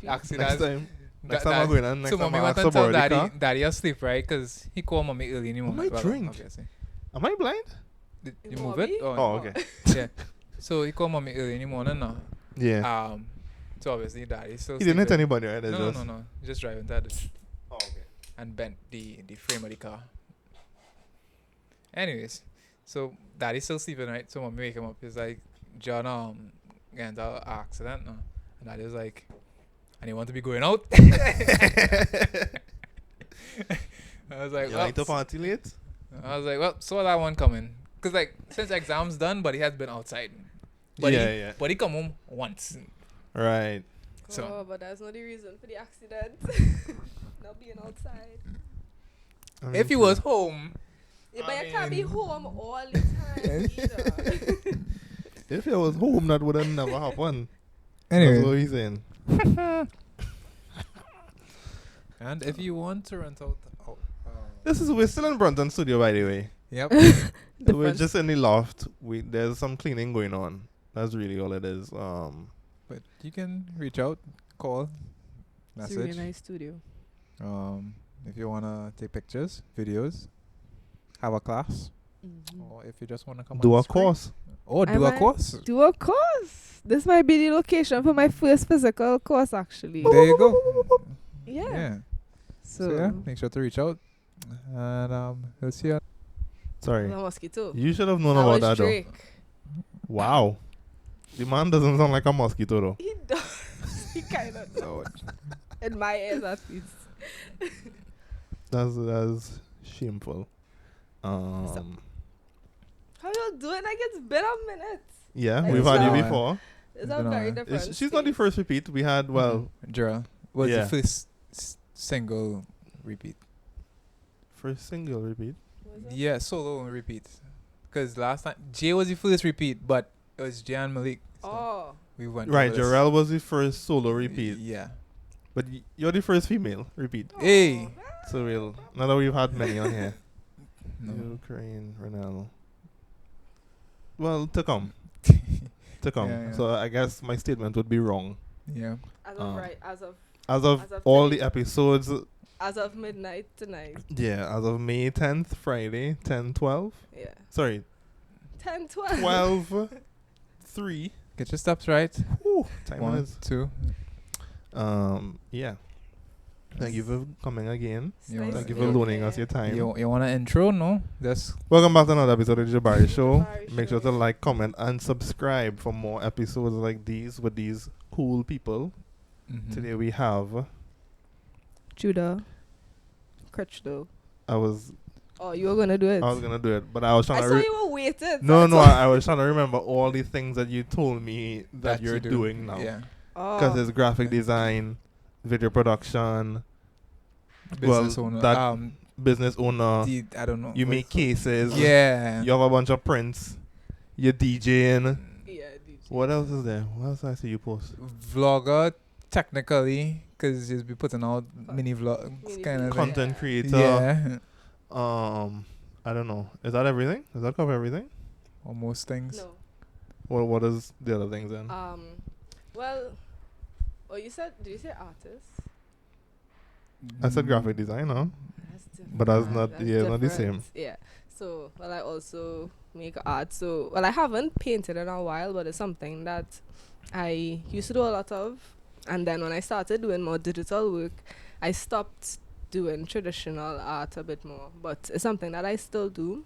Actually, Next that's time. Next time I'm going on. Next so time mommy I went ask and tell about the car. daddy asleep, right? Because he called mommy early in the morning. might drink. Obviously. Am I blind? Did In you move Bobby? it? Oh, okay. Yeah. So he called mommy early in the morning now. Yeah. So obviously daddy still He didn't hit sleeping. anybody, right? It's No, just... no. Just driving that Oh, okay. and bent the frame of the car. Anyways, so daddy's still sleeping, right? So mommy wake him up. He's like, John, got into an accident now. And daddy was like, and he want to be going out. I was like, You well, like the party late? I was like, well, saw that one coming. Cause like since exams done, but he has been outside. But Yeah. But he come home once. Right. So Oh, but that's not the reason for the accident. Not being outside. I mean, if he was home, Yeah, but I you can't be mean- home all the time either. If he was home, that would have never happened. That's what he's saying. and if you want to rent out, We're still in Brunton Studio, by the way. yep. We're just in the loft. There's some cleaning going on. That's really all it is. But you can reach out, call, It's message. a really nice studio. If you wanna take pictures, videos, have a class, Mm-hmm. or if you just wanna come do on a screen. course. Or I do a might course. Do a course. This might be the location for my first physical course, actually. There you go. Yeah. So So, yeah, make sure to reach out, and we'll see you. Sorry. a mosquito. You should have known That about was that, Drake. though. Wow. The man doesn't sound like a mosquito, though. He does. He kind of does. In my ears, at least. That's shameful. How you doing? Like, it's been a minute. Yeah, Like, we've had so- you before. It's It's a been a very while. different. She's not the stage. first repeat. We had, well, Gerald was Yeah. the first single repeat. first single repeat. Was it? Yeah, solo repeat. Because last time Jay was the first repeat, but it was Jay and Malik. So Oh. we went. Right, over this. Jarrell was the first solo repeat. Yeah. But you're the first female repeat. Hey. So we'll, now that we've had many on here. No. Ukraine, Ronaldo. Well, to come. To come. Yeah. So I guess my statement would be wrong. Yeah. As of As as of As of all today. the episodes, midnight tonight. yeah, as of May 10th, Friday, 10:12. Yeah. Sorry, 10, 12. 12:03. Get your steps right. Ooh, time 1, is. 2. Yeah. Thank you for coming again. It's You nice Thank you to for be loaning here. us your time. You want an intro? No. Just Welcome back to another episode of the Jabari Show. Jabari Make sure Show. to like, comment, and subscribe for more episodes like these with these cool people. Today we have. Judah. Crutchlow. I was Oh, you were gonna do it. gonna do it, but I was I trying saw to. you were waiting. No, I was trying to remember all the things that you told me that you're you do. doing now. Yeah. Because it's graphic design, video production, Business well, owner. that business owner. I don't know. You make cases. Yeah. You have a bunch of prints. You're DJing. Yeah, DJ. What else is there? What else I see you post? Vlogger, technically, because you'll be putting out mini vlogs, Mini kind of vlogs. thing. Content creator. Yeah. I don't know. Is that everything? Does that cover everything? Or most things. No. What is the other things then? Well, did you say artist? I said graphic designer. That's different. But that's not- yeah, not the different. same. Yeah. So, I also make art. So, I haven't painted in a while, but it's something that I used to do a lot of. And then when I started doing more digital work, I stopped doing traditional art a bit more. But it's something that I still do,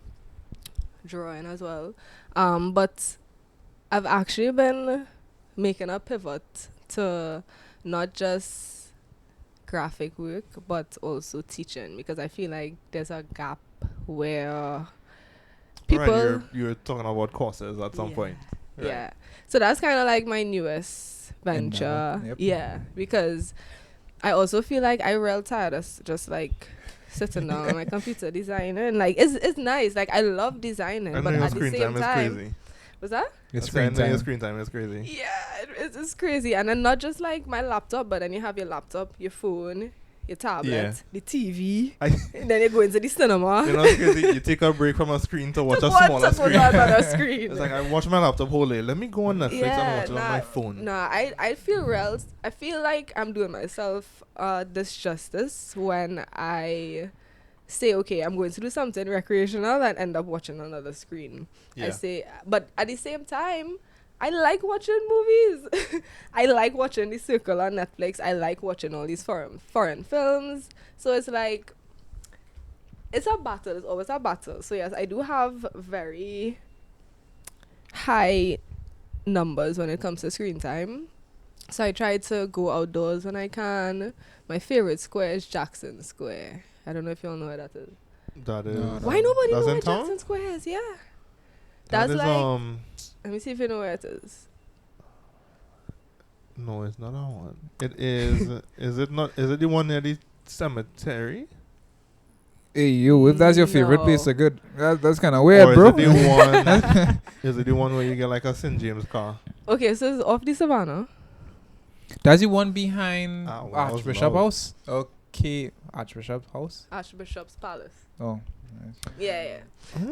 drawing as well. But I've actually been making a pivot to not just graphic work, but also teaching, because I feel like there's a gap where people... Right, you're talking about courses at some Yeah. point. Right. Yeah. So that's kind of like my newest venture. Endeavor, yep. Yeah. Because I also feel like I real tired of just like sitting down on my computer designing. And like, it's nice. Like, I love designing. And but then your at the screen same time is time... crazy. Was that? Your I said, screen and then time. your screen time is crazy. Yeah, it's crazy. And then not just like my laptop, but then you have your laptop, your phone, your tablet, Yeah. the TV, I, and then you go into the cinema. you know, it's crazy. You take a break from a screen to watch a Watch smaller to screen. go to another screen. It's like I watch my laptop whole day. Let me go on Netflix and watch it on my phone. Nah, I feel like I'm doing myself this justice when I say, okay, I'm going to do something recreational and end up watching another screen. Yeah. I say, but at the same time, I like watching movies. I like watching The Circle on Netflix. I like watching all these foreign films. So it's like, it's a battle. It's always a battle. So yes, I do have very high numbers when it comes to screen time. So I try to go outdoors when I can. My favorite square is Jackson Square. I don't know if you all know where that is. That is. No. Why nobody That's know in where town? Jackson Square is? Yeah. That That's is, like, let me see if you know where it is. no, it's not that one. It is. Is it not? Is it the one near the cemetery? Hey, you, if that's your favorite place, No. so good. That's kind of weird, Or bro. is it the one? Is it the one where you get like a St. James car? Okay, so it's off the Savannah. That's the one behind Ah, well, I was Archbishop loud. House? Okay, Archbishop House? Archbishop's Palace. Oh, nice. Yeah.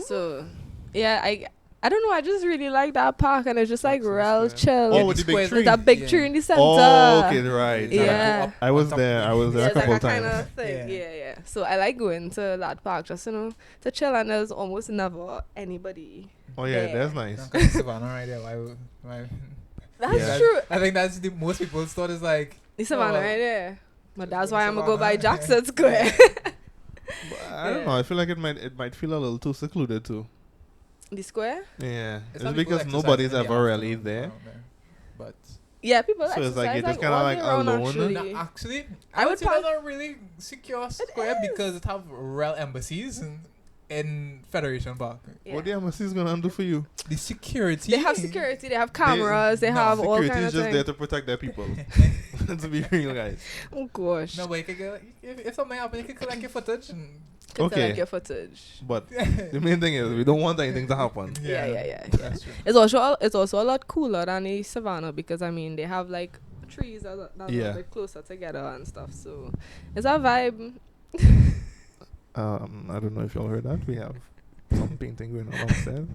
So, yeah, I don't know. I just really like that park, and it's just like Jackson real Square. chill. Oh, Yeah, with the big squares- tree. That big Yeah. tree in the center. Oh, okay, right. Yeah. I was there. I was there Yeah, a it's like couple a kind times. of thing. Yeah. Yeah, yeah. So I like going to that park just, to chill, and there's almost never anybody. Oh yeah, there. that's nice. I'm kind of Savannah right there. Why? That's Yeah. true. I think that's the most people's thought is like, The Savannah Oh. right there. But that's It's why I'm going to go by Savannah. Jackson Square. But I don't Yeah. know. I feel like it might feel a little too secluded too. The square? Yeah, it's it's not people because exercising nobody's in the ever really afternoon there. around But Yeah, people So it's like exercise you're just kinda all like day round, alone. actually. no, actually, I I would would say probably- that's a really secure square because it have real embassies in Federation Park. Yeah. What the embassy is gonna do for you? The security. They have security, they have cameras, they no, have all Security kinds is of just there things. to protect their people. To be real, guys. Oh gosh. No, but you could get, if something happens, you could collect your footage. And Could Okay. select your footage. But the main thing is we don't want anything to happen. Yeah. That's true. It's also a lot cooler than the Savannah because I mean they have like trees that are a Yeah. little bit closer together and stuff. So it's a vibe. I don't know if y'all heard that. We have some painting going on upstairs.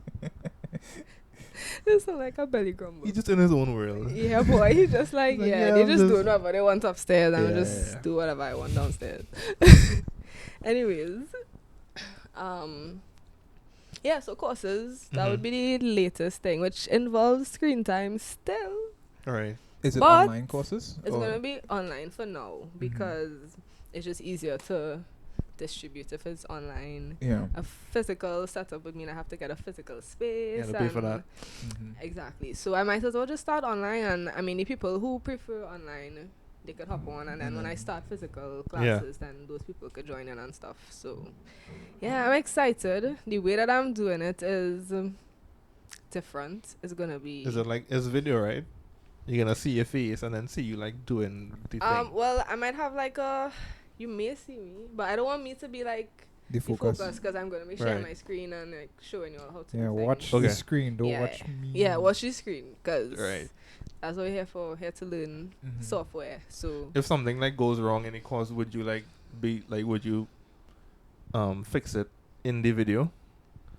It's not like a belly grumble. He's just in his own world. Yeah, boy. He's just like, He's like, yeah, yeah, they I'm just do just- whatever they want upstairs and I Yeah, just yeah. do whatever I want downstairs. Anyways, yeah. So courses that would Mhm. be the latest thing, which involves screen time still. All right. Is it But online courses? It's Or- gonna be online for now because it's just easier to distribute if it's online. Yeah. A physical setup would mean I have to get a physical space. Yeah, to pay for and- that. Exactly. So I might as well just start online, and I mean, the people who prefer online, they could hop on, and then when I start physical classes, then those people could join in and stuff. So, yeah, I'm excited. The way that I'm doing it is different. It's gonna be. Is it like it's video, right? You're gonna see your face and then see you like doing the thing. Well, I might have like a. You may see me, but I don't want me to be like The the focus. focus because I'm gonna be sharing Right. my screen and like showing you all how to. Yeah, do watch things. the Okay. screen. Don't Yeah, watch me. Yeah, watch the screen because Right. that's what we're here for. Here to learn software. So If something like goes wrong in a course, would you would you fix it in the video?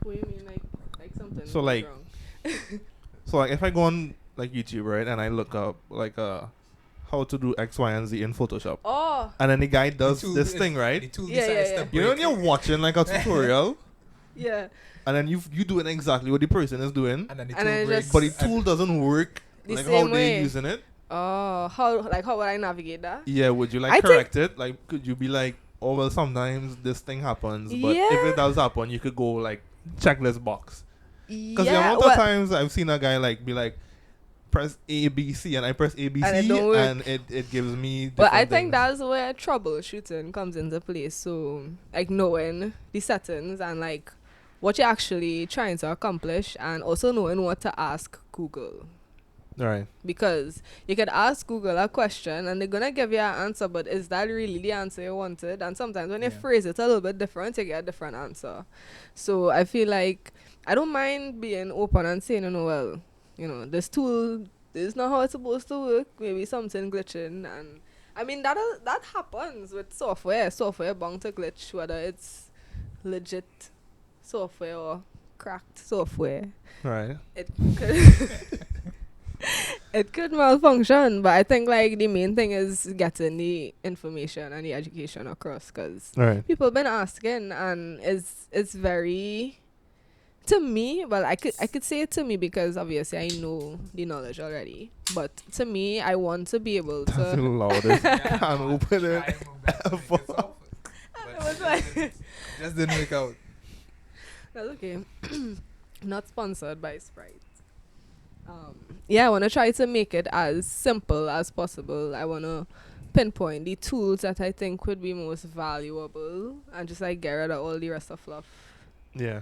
what do you mean, like something? So, goes like, wrong? So like if I go on like YouTube, right, and I look up like how to do X, Y, and Z in Photoshop, Oh, and then the guy does The tool this is- thing, The right? tool Yeah, decides yeah, to yeah. You know when break you're watching like a tutorial, yeah. and then you doing exactly what the person is doing, and then the And then tool it breaks. just- but the tool doesn't work The like same how way. they're using it. Oh, how would I navigate that? Yeah, would you I like think- correct it? Like, could you be like, oh well, sometimes this thing happens, but if Yeah. it does happen, you could go like check this box. Because the Yeah, amount well, of times I've seen a guy like be like, press A B C, and I press A B And it C, don't work. and it gives me. but I different think things. that's where troubleshooting comes into place. So, like knowing the settings and like what you're actually trying to accomplish, and also knowing what to ask Google. Right. Because you could ask Google a question and they're gonna give you an answer, but is that really the answer you wanted? And sometimes when you Yeah. phrase it a little bit different, you get a different answer. So I feel like I don't mind being open and saying, well, this tool is not how it's supposed to work. Maybe something glitching, and I mean, that happens with software. Software bound to glitch, whether it's legit software or cracked software. Right. It could it could malfunction, but I think like the main thing is getting the information and the education across, because Right. people been asking, and it's very, to me, well, I could say it to me because obviously I know the knowledge already, but to me, I want to be able That's the to. loudest. Can't open it. It was like- just didn't work out. That's okay. Not sponsored by Sprite. Yeah, I want to try to make it as simple as possible. I want to pinpoint the tools that I think would be most valuable and just like get rid of all the rest of fluff. Yeah.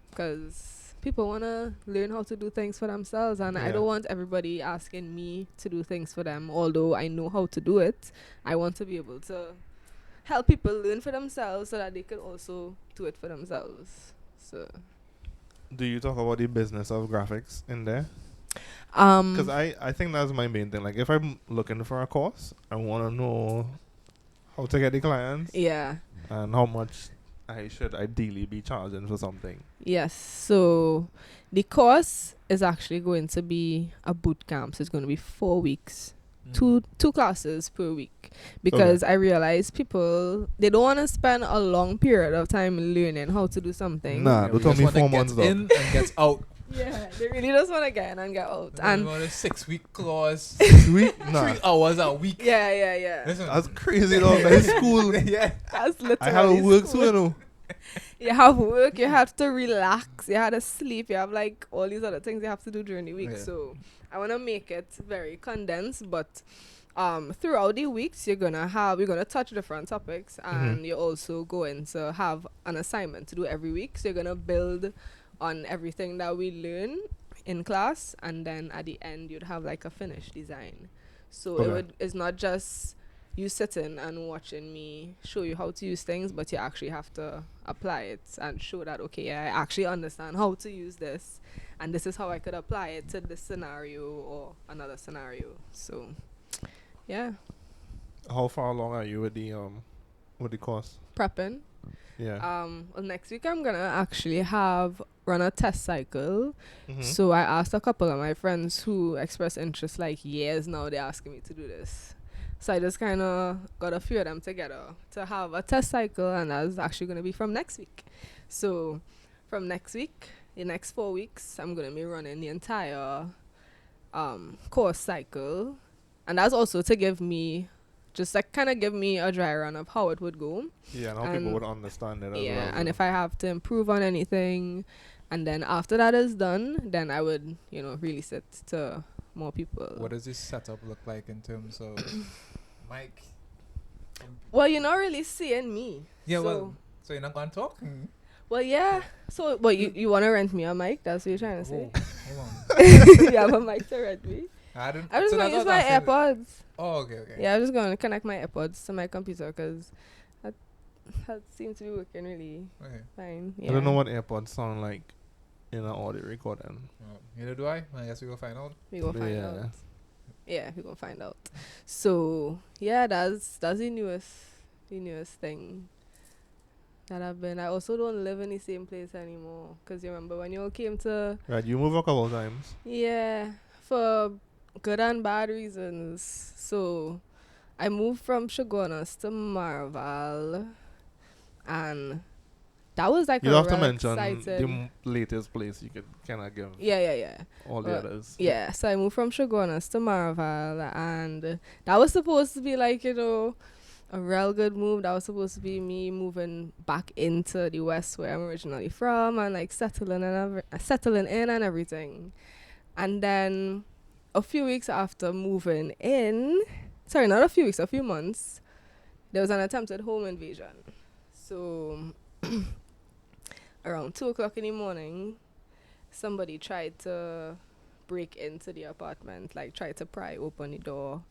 Because people want to learn how to do things for themselves, and I Yeah. don't want everybody asking me to do things for them. Although I know how to do it, I want to be able to help people learn for themselves so that they can also do it for themselves. So, Do you talk about the business of graphics in there? Because I think that's my main thing. Like, if I'm looking for a course, I want to know how to get the clients yeah. and how much I should ideally be charging for something. Yes. So the course is actually going to be a boot camp. So it's going to be 4 weeks, two classes per week, because I realize people, they don't want to spend a long period of time learning how to do something. Nah, don't tell me 4 months though. in and gets out. Yeah, they really just want to get in and get out. And And on a 6-week clause, Sweet? Nah. 3 hours a week. yeah. Listen, That's crazy though. That's school. yeah. That's literally I had to work school. too, you know. You have work, you have to relax, you have to sleep, you have like all these other things you have to do during the week. Yeah. So I want to make it very condensed, but throughout the weeks we're gonna touch different topics, and you're also going to have an assignment to do every week. So you're gonna build on everything that we learn in class, and then at the end you'd have like a finished design. So it's not just you sitting and watching me show you how to use things, but you actually have to apply it and show that, okay, I actually understand how to use this, and this is how I could apply it to this scenario or another scenario. So yeah, How far along are you with the course? prepping. Yeah. Well, next week I'm gonna actually run a test cycle. Mhm. So I asked a couple of my friends who expressed interest like years now, they're asking me to do this. So I just kind of got a few of them together to have a test cycle, and that's actually going to be from next week. So from next week, the next 4 weeks, I'm going to be running the entire course cycle. And that's also to give me, just like kind of give me a dry run of how it would go. Yeah, and how people would understand it as Yeah, well. and if I have to improve on anything, and then after that is done, then I would, release it to more people. What does this setup look like in terms of mic? Well, you're not really seeing me. Yeah, so, so you're not going to talk? Well, yeah. So, but you want to rent me a mic? That's what you're trying to say? Hold on. You have a mic to rent me? I don't. I'm just so going to that's use my what I'm saying. AirPods. Oh, okay. Yeah, I'm just going to connect my AirPods to my computer because that seems to be working really Okay. fine. I Yeah. don't know what AirPods sound like in an audio recording. Neither do I. I guess we will find out. We gonna find Yeah. out. Yeah, we gonna find out. So yeah, that's the newest thing that I've been. I also don't live in the same place anymore, because you remember when you all came to, Right, you move a couple of times. yeah, for good and bad reasons. So I moved from Chaguanas to Marval, and that was like You a have to real mention exciting. the latest place you could kind of give Yeah. all the Well, others. Yeah, so I moved from Chaguanas to Marval, and that was supposed to be like, a real good move. That was supposed to be me moving back into the West where I'm originally from, and like settling in and everything. And then a few weeks after moving in, sorry, not a few weeks, a few months, there was an attempted home invasion. So around 2:00 in the morning, somebody tried to break into the apartment, like tried to pry open the door.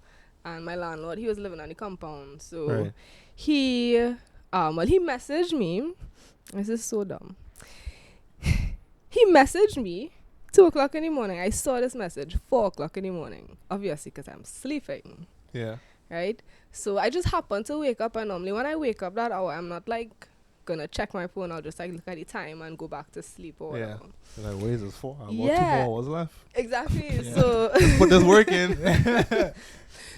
And my landlord, he was living on the compound. So Right. he messaged me. This is so dumb. He messaged me 2:00 in the morning. I saw this message 4:00 in the morning. Obviously, because I'm sleeping. Yeah. right? So I just happened to wake up, and normally when I wake up that hour, I'm not like gonna check my phone. I'll just like look at the time and go back to sleep or whatever. Like, what is this for? I've got 2 Yeah. more hours left. Exactly. Yeah. So Put this work in.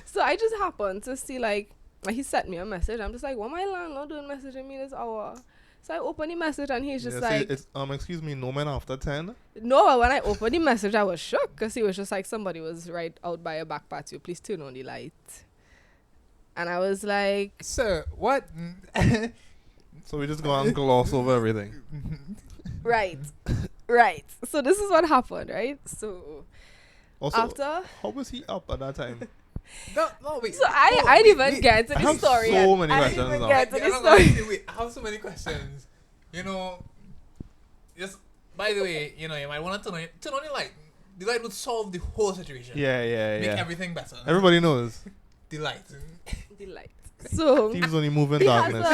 so I just happened to see like he sent me a message. I'm just like, what my landlord doing messaging me this hour? So I open the message and he's just like, it's excuse me, no man after 10. no. When I opened the message, I was shocked because he was just like, somebody was right out by a back patio. Please turn on the light. And I was like, Sir, what? So we just go and gloss over everything. right, right. So this is what happened, right? So Also, after, how was he up at that time? No, wait. so I didn't even get to I the have story. so yet. many I questions didn't even now. get to Yeah, the I'm gonna story. wait, I have so many questions. You know, just by the way, you know, you might want to turn on the light. The light would solve the whole situation. Yeah. Make everything better. Everybody knows. The light. The light. So Thieves only move in he darkness.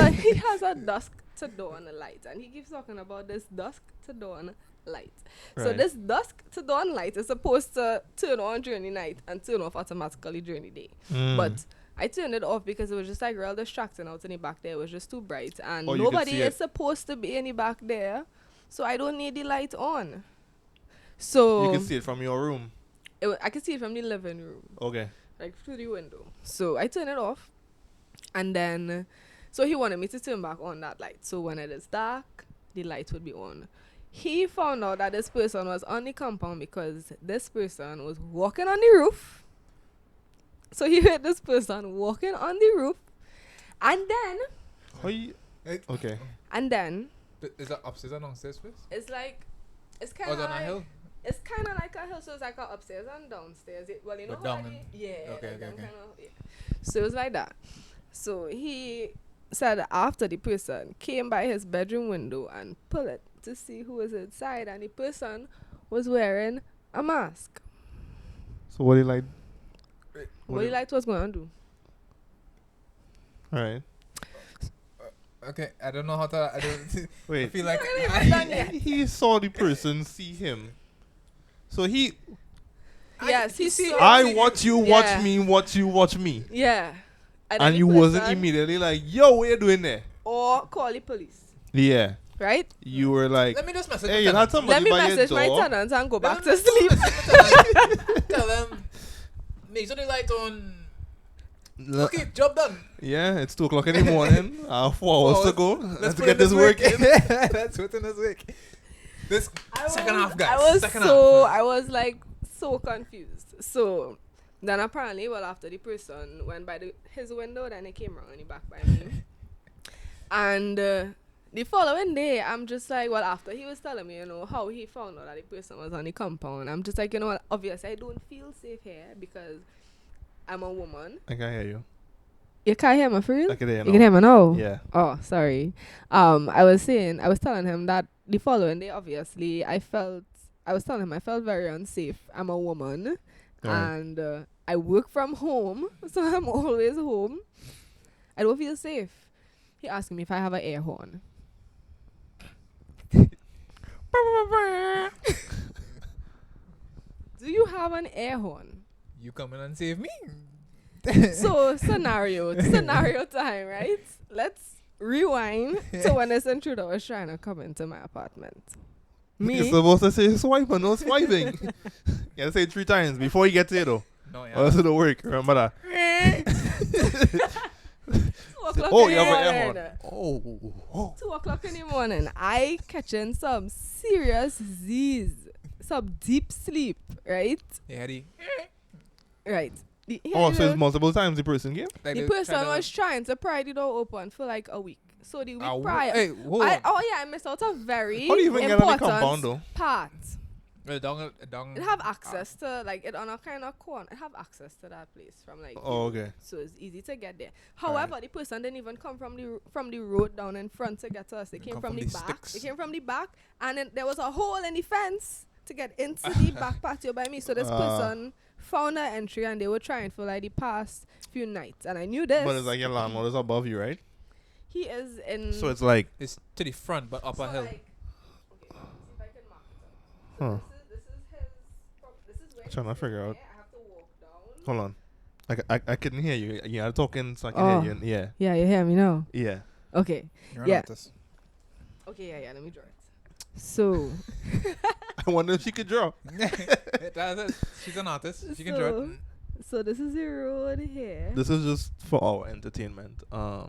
has a dusk to dawn light, and he keeps talking about this dusk to dawn light. So Right. this dusk to dawn light is supposed to turn on during the night and turn off automatically during the day. Mm. But I turned it off because it was just like real distracting out in the back there. It was just too bright, and Oh, you could nobody see is it. supposed to be in the back there, so I don't need the light on. So You can see it from your room. I can see it from the living room, Okay. like through the window. So I turned it off, and then so he wanted me to turn back on that light. So when it is dark, the light would be on. He found out that this person was on the compound because this person was walking on the roof. So he heard this person walking on the roof, and then How you? Okay. Is that upstairs or downstairs, please? it's like it's Or kind is of it on a hill? it's kind of like a hill, so it's like a upstairs and downstairs. Well, you know But how down the- and- yeah, okay, like them okay. kinda- yeah. So it was like that. So he said after the person came by his bedroom window and pulled it to see who was inside, and the person was wearing a mask. So what do you like? What do you like was going to do? All right. Okay, I don't know how to. I don't. I Wait. feel like He saw the person see him. So he. Yes, he saw. I watch you, watch Yeah. me, watch you, watch me. Yeah. then And the you wasn't person- immediately like, yo, what you doing there? Or call the police, Yeah. right? You were like, Let me just message. hey, the you had tenant. somebody Let me by message your my door. tenants and go back Let me to sleep. message the tenant. Tell them. Make sure the light on. Okay, job done. Yeah, it's 2 o'clock in the morning. 4 hours to go. Let's put get in this work in. Let's put in this work. This second half, guys. I was second so half. I was like so confused. So then apparently, well, after the person went by his window, then he came around and he back by me. And the following day, I'm just like, well, after he was telling me, you know, how he found out that the person was on the compound, I'm just like, you know what, obviously I don't feel safe here because I'm a woman. I can hear you. You can't hear me for real? I can hear You you can hear now. me now? Yeah. Oh, sorry. I was telling him that the following day, obviously, I was telling him I felt very unsafe. I'm a woman, Right. and I work from home, so I'm always home. I don't feel safe. He asked me if I have an air horn. Do you have an air horn? You come in and save me. So scenario time, right? Let's rewind to when this intruder was trying to come into my apartment. You're Me, supposed to say swipe and no swiping. You gotta say it 3 times before you get to it though. No, yeah. Or else it'll work. Remember that. 2:00 Oh, in you the have an air morning. Oh. 2:00 in the morning. I catching some serious Z's, some deep sleep, right? Yeah, Right. Oh, so it's multiple times the person gave? The person was trying to pry the door open for like a week. So the week prior, Hey, hold on. I missed out a very How do you even get on the important compound though? part. Down. It have access to like it on a kind of corner. It have access to that place from like. Oh, okay. So it's easy to get there. However, the person didn't even come from the road down in front to get to us. They came from the back. sticks. They came from the back, and then there was a hole in the fence to get into the back patio by me. So this person found an entry, and they were trying for like the past few nights. And I knew this. But it's like your landlord is above you, right? He is in. So it's like, It's to the front, but up a hill. Like, okay, see if I can mark it out. huh. This is his. This is where. Trying to he's figure sitting out. there. I have to walk down. Hold on. I couldn't hear you. You're talking so I can hear you. Yeah. Yeah, you hear me now? Yeah. Okay. You're an Yeah. artist. Okay, yeah, let me draw it. So, I wonder if she could draw. She's an artist. She can So- draw it. so this is the road here. This is just for our entertainment. Yeah.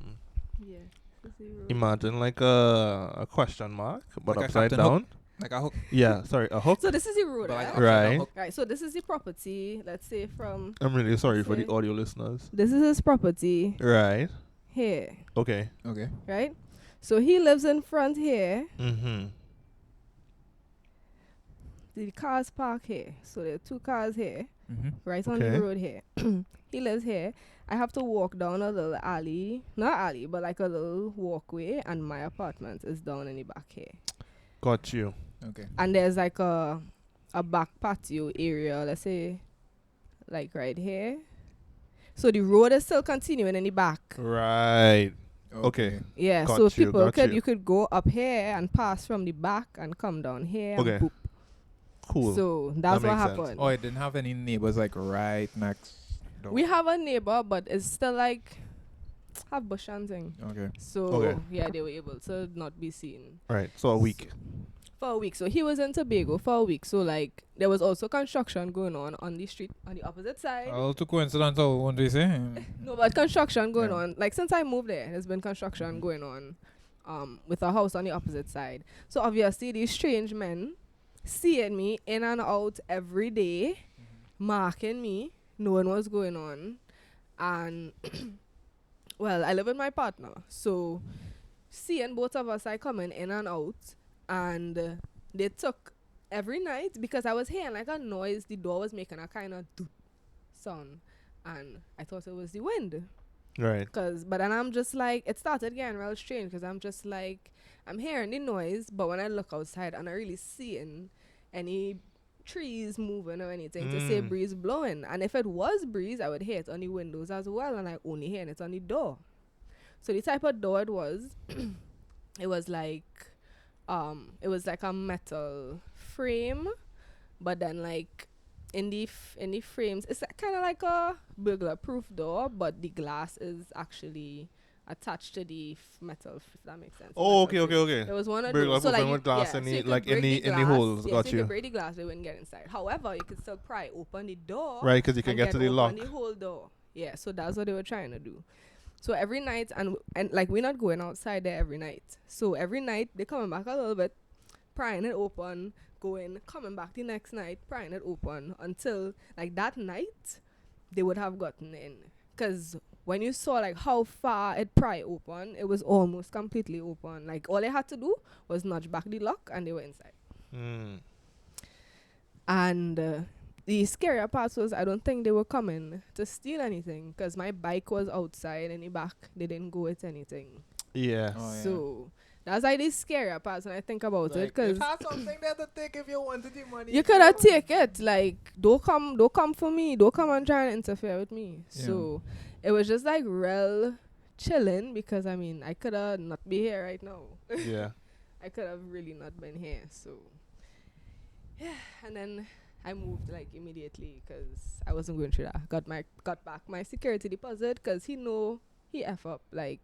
This is the road. Imagine like a question mark, but Like a upside Captain Hook? down. Like a hook. Yeah, sorry, a hook. So this is the road, But like right? upside down Right. hook. Right. So this is the property. Let's say from I'm really sorry for the Okay. audio listeners. this is his property Right. here, Okay. Okay. right? So he lives in front here. Mm-hmm. The cars park here. So there are 2 cars here, Mm-hmm. right on Okay. the road here. He lives here. I have to walk down a little alley, not alley, but like a little walkway, and my apartment is down in the back here. Got you. Okay. And there's like a back patio area, let's say, like right here. So the road is still continuing in the back. Right. Okay. Yeah, Got so you, people got you. you could go up here and pass from the back and come down here. Okay. And boop. Cool. So that's That what makes sense. happened. Oh, it didn't have any neighbors like right next door. We have a neighbor, but it's still like have bush and thing. Okay. So Okay. yeah, they were able to not be seen Right. So a week. for a week. So he was in Tobago for a week. So like there was also construction going on the street on the opposite side. All too coincidental, what do you say? No, but construction going Yeah. on. Like since I moved there, there's been construction going on with a house on the opposite side. So obviously these strange men seeing me in and out every day, marking me, knowing what's going on. And well, I live with my partner. So seeing both of us I coming in and out, and they took every night because I was hearing like a noise, the door was making a kind of sound, and I thought it was the wind. Right. But then I'm just like, it started getting real strange because I'm just like, I'm hearing the noise, but when I look outside, I'm not really seeing any trees moving or anything to say Mm. breeze blowing. And if it was breeze, I would hear it on the windows as well, and I only hear it on the door. So the type of door it was, it was like a metal frame, but then like in the frames, it's kind of like a burglar-proof door, but the glass is actually attached to the metal. If that makes sense. Oh, Metal okay, frame. okay. There was one of Burglar those. So proof like and with glass yeah, in so the- you could like in break the glass. holes, Yeah, got so you you. could break the glass, they wouldn't get inside. However, you could still pry open the door. Right, because you can and get to the open lock. the whole door. Yeah, so that's what they were trying to do. So every night, and like we're not going outside there every night. So every night they coming back a little bit, prying it open, going, coming back the next night, prying it open until like that night they would have gotten in. Cause when you saw like how far it pry open, it was almost completely open. Like all they had to do was nudge back the lock and they were inside. Mm. And the scarier part was I don't think they were coming to steal anything because my bike was outside in the back. They didn't go with anything. Yeah. Oh, yeah. So that's like the scarier part when I think about it, because have something there to take if you wanted the money. you could have take it. Like don't come for me. Don't come and try and interfere with me. Yeah. So it was just like real chilling because I mean I could have not be here right now. Yeah. I could have really not been here. So yeah, and then I moved like immediately because I wasn't going through that. Got back my security deposit because he F up. Like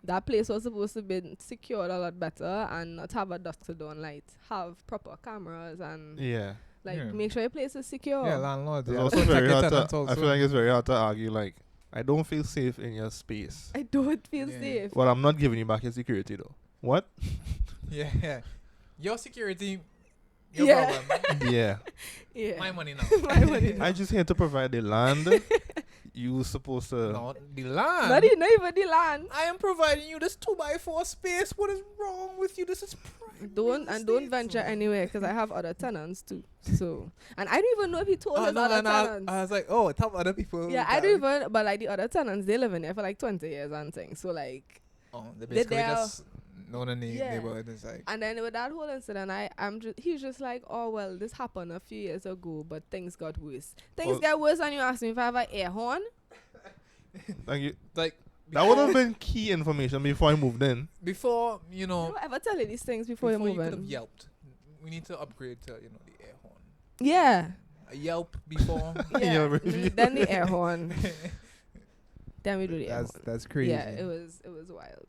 that place was supposed to be secured a lot better and not have a dusk to dawn light. Have proper cameras and Yeah. like Yeah. make sure your place is secure. Yeah, landlord. It's yeah. also Check very your hard to, tenants I also. feel like it's very hard to argue, like, I don't feel safe in your space. I don't feel Yeah. safe. Well, I'm not giving you back your security, though. What? Yeah. Your security, your Yeah. problem. Yeah. Yeah. My money now. My money now. I just here to provide the land. You supposed to... Not the land. Not even the land. I am providing you this 2x4 space. What is wrong with you? This is prime Don't real don't estate. venture anywhere because I have other tenants too. So and I don't even know if he told Oh, his no, other and I tenants. was like, oh, tell other people. Yeah, I don't even. But like the other tenants, they live in there for like 20 years and things. So like, Oh, they basically they're- just know the Yeah. neighborhood. It's like, and then with that whole incident, he's just like, oh well, this happened a few years ago, but things got worse. Things Well- get worse, and you ask me if I have an air horn. Like you, like that would have been key information before I moved in. before, I don't ever tell you these things before you move could have in. yelped. We need to upgrade to, the air horn. Yeah, Yelp before. Yeah. review. Then the air horn. Then we do the air horn. That's crazy. Yeah, it was wild.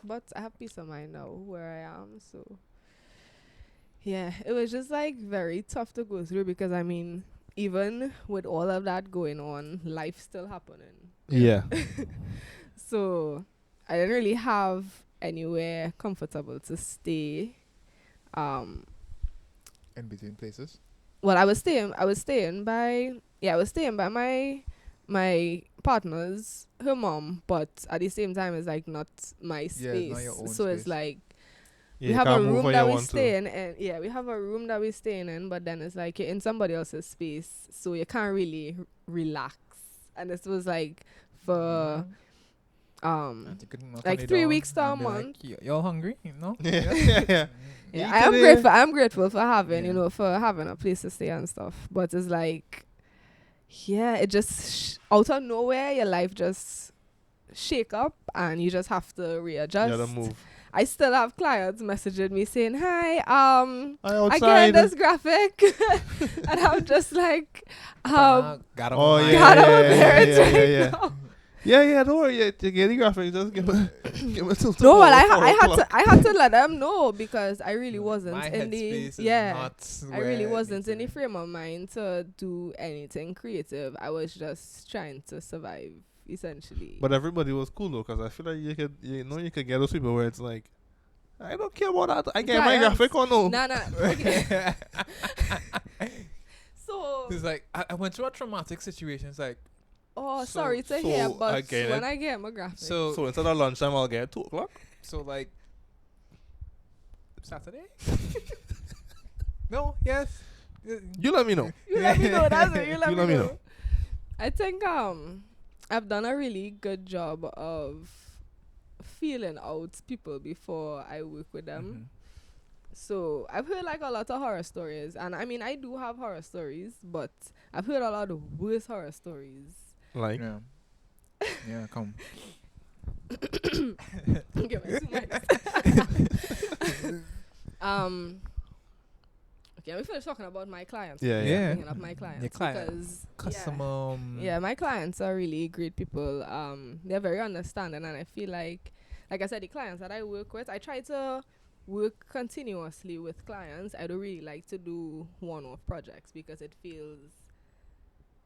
But I have peace of mind now where I am, so yeah, it was just like very tough to go through because I mean, even with all of that going on, life's still happening. Yeah. So I didn't really have anywhere comfortable to stay. In between places. Well, I was staying by my partner's her mom, but at the same time it's like not my space. Yeah, it's not your own so space. it's like Yeah, we you have a can't move room when that you we want to. stay in, and yeah, we have a room that we staying in, but then it's like you're in somebody else's space, so you can't really relax. And this was like for And you couldn't knock like on the 3 door weeks to a and be like, month. Y'all hungry? No? Yeah, yeah, yeah. Yeah, Eat I am today. grateful. I'm grateful for having, Yeah. for having a place to stay and stuff. But it's like, yeah, it just out of nowhere, your life just shake up, and you just have to readjust. Yeah, the move. I still have clients messaging me saying, "Hi, I I outside. get this graphic," and I'm just like, Got Oh, yeah, God, yeah, I'm yeah, embarrassed yeah, right yeah, yeah. now. Yeah, don't worry. Yeah, to get the graphic, just give it, give it till No, well, tomorrow, 4 o'clock. I had to let them know because I really wasn't My in the headspace is not I really where it wasn't needs in the to be. frame of mind to do anything creative. I was just trying to survive, essentially. But everybody was cool though, because I feel like you could get those people where it's like, I don't care about that. I get my Clients. graphic or no. Nah. Okay. So, It's like I went through a traumatic situation. It's like oh, So- sorry to so hear, but I get when it. I get my graphic, so So instead of lunchtime, I'll get 2 o'clock. so like Saturday. No. Yes. You let me know. you let me know. That's it. You let, You me, let me know. know. I think I've done a really good job of feeling out people before I work with them. Mhm. So I've heard like a lot of horror stories, and I mean I do have horror stories, but I've heard a lot of worse horror stories. Like, Yeah. Yeah. Come. Give me 2 mics. Okay, let me finish talking about my clients. Yeah, yeah. Bringing up my clients Your client. because Customer. yeah, my clients are really great people. They're very understanding, and I feel like I said, the clients that I work with, I try to work continuously with clients. I don't really like to do one-off projects because it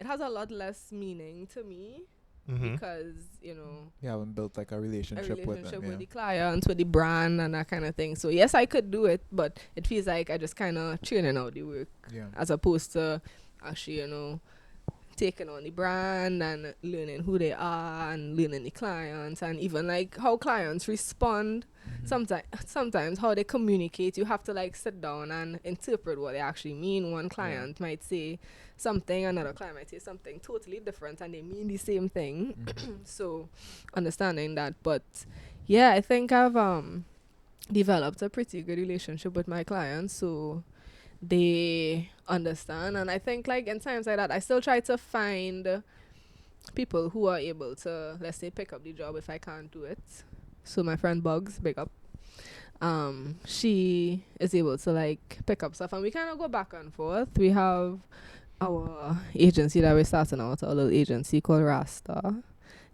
has a lot less meaning to me because You haven't built like a relationship, with them. with the clients, with the brand, and that kind of thing. So yes, I could do it, but it feels like I just kind of churning out the work Yeah. as opposed to actually, taking on the brand and learning who they are and learning the clients and even like how clients respond. Sometimes how they communicate, you have to like sit down and interpret what they actually mean. One client might say something, another client might say something totally different, and they mean the same thing. So understanding that, but yeah, I think I've developed a pretty good relationship with my clients, so they understand. And I think like in times like that, I still try to find people who are able to, let's say, pick up the job if I can't do it. So my friend Bugs, big up, she is able to like pick up stuff, and we kind of go back and forth. We have our agency that we're starting out, our little agency called Rasta.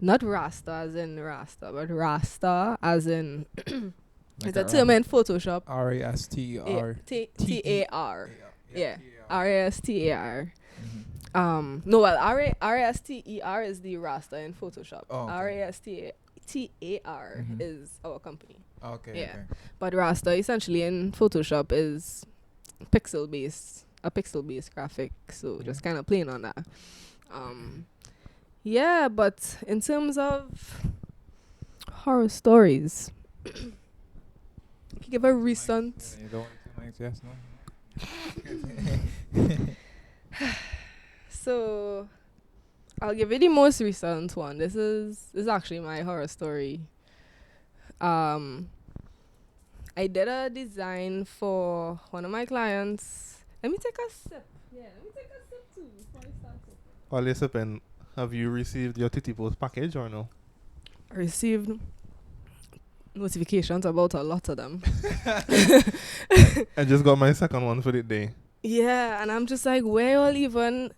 Not Rasta as in Rasta, but Rasta as in it's a term in Photoshop. RASTER. T-A-R. Yeah. R-A-S-T-A-R. Mhm. No, well, R-A-S-T-E-R is the Rasta in Photoshop. Oh, okay. R-A-S-T-A-R Mhm. is our company. Okay. Yeah. But Rasta essentially in Photoshop is a pixel-based graphic. So Yeah. just kind of playing on that. Yeah, but in terms of horror stories, I can give a recent... You don't want to yes, no? So I'll give you the most recent one. This is actually my horror story. I did a design for one of my clients. Let me take a sip. Yeah, let me take a sip too before I start it. while you're sipping, have you received your Titi Post package or no? I received notifications about a lot of them. I just got my second one for the day. Yeah, and I'm just like, where y'all even?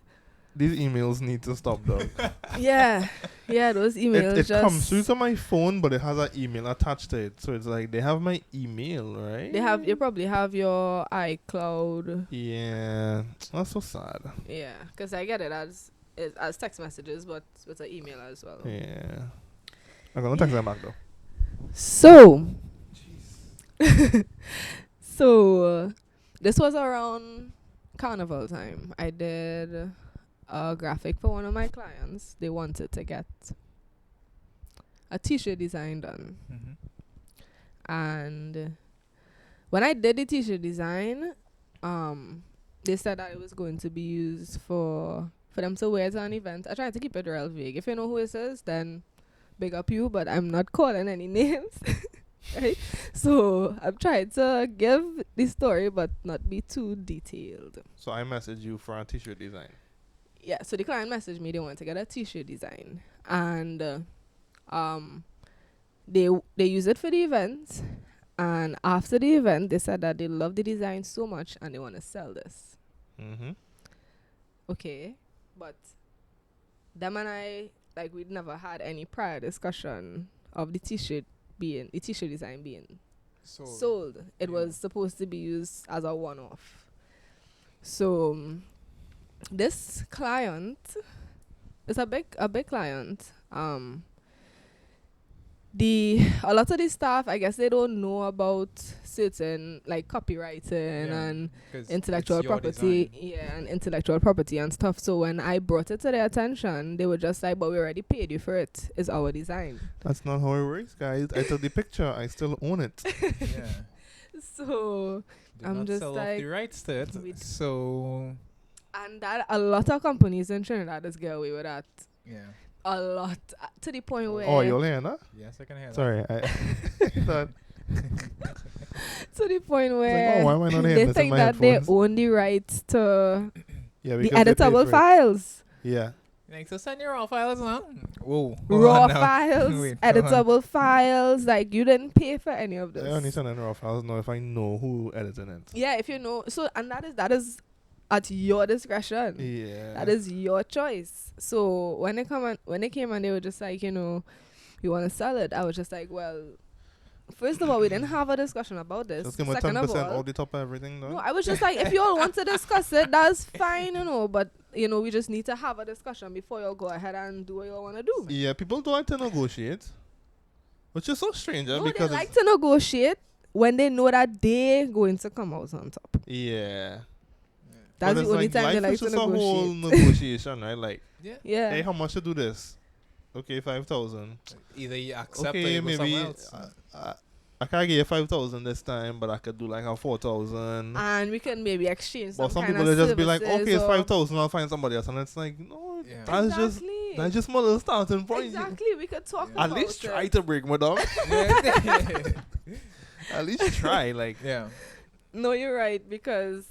These emails need to stop, dog. Yeah, yeah, those emails It just comes through to my phone, but it has an email attached to it. So it's like they have my email, right? they probably have your iCloud. Yeah, that's so sad. Yeah, because I get it as text messages, but with an email as well. Yeah. I'm gonna text them back though. So, so this was around carnival time. I did a graphic for one of my clients. They wanted to get a t-shirt design done. And when I did the t-shirt design, they said that it was going to be used for them to wear to an event. I tried to keep it real vague. If you know who it is, then big up you, but I'm not calling any names. Right? So I've tried to give the story but not be too detailed. So I messaged you for a t-shirt design. Yeah, so the client messaged me they want to get a t-shirt design, and they use it for the event, and after the event they said that they love the design so much and they want to sell this. Okay, but them and I, like, we'd never had any prior discussion of the t-shirt design being sold. It was supposed to be used as a one-off. So this client is a big client. A lot of the staff, I guess, they don't know about certain, like, copywriting and intellectual property. Yeah, and intellectual property and stuff. So when I brought it to their attention, they were just like, but we already paid you for it. It's our design. That's not how it works, guys. I took the picture. I still own it. Yeah. So I'm just sell like, off the rights to it. So. And that a lot of companies in Trinidad just get away with that. Yeah. A lot, to the point where. Oh, you're hearing that? Yes, I can hear that. Sorry, I thought. To the point where like, oh, why am I not hearing they this in think my that they headphones? own the rights to Yeah, the because they paid editable for it. files. Yeah. Like, so send your raw files now. Whoa. Raw on now. files, Wait, hold on. editable files. Like, you didn't pay for any of this. I only send in raw files now if I know who edited it. Yeah, if you know. So, and that is at your discretion. Yeah. That is your choice. So when they came and they were just like, you want to sell it, I was just like, well, first of all, we didn't have a discussion about this. Just give me Second of 10% all, off the top of everything, though. no, I was just like, if you all want to discuss it, that's fine, but we just need to have a discussion before you all go ahead and do what you all want to do. Yeah, people don't like to negotiate, which is so strange. No, because they like to negotiate when they know that they're going to come out on top. Yeah. That's But the only it's time they life like is to just a whole negotiate. negotiation, right? Like, Yeah. hey, how much to do this? Okay, 5,000. Either you accept or Okay, you go maybe somewhere else. I can't get 5,000 this time, but I could do like a 4,000. And we can maybe exchange But some kind people of they just be like, services okay, it's or- 5,000. I'll find somebody else, and it's like, no, Yeah. that's just my little starting point. Exactly, we could talk Yeah. At about least it. try to break my dog. Yeah. At least try. Like, Yeah. No, you're right, because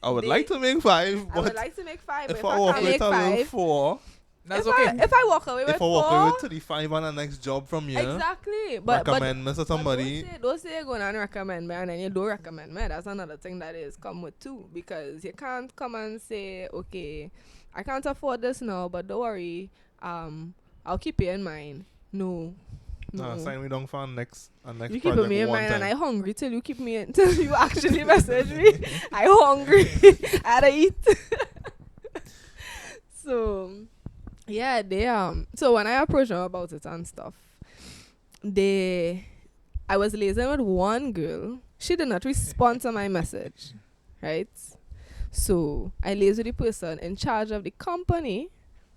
I would They- like to make 5, I would but like to make 5, but if if I I walk can't with make a little 5, 4, That's if okay. if I walk away with if I walk away 4, with 35 on the next job from you, exactly. But recommend me to but somebody. don't say you're going to recommend me and then you don't recommend me. That's another thing that is come with too, because you can't come and say, okay, I can't afford this now, but don't worry, I'll keep you in mind. No. Sign me down for next You keep project me in one mind, time. and I hungry till you keep me in, till you actually message me. I hungry. I gotta eat. So yeah, they so when I approached them about it and stuff, I was liaising with one girl. She did not respond to my message, right? So I liaised with the person in charge of the company,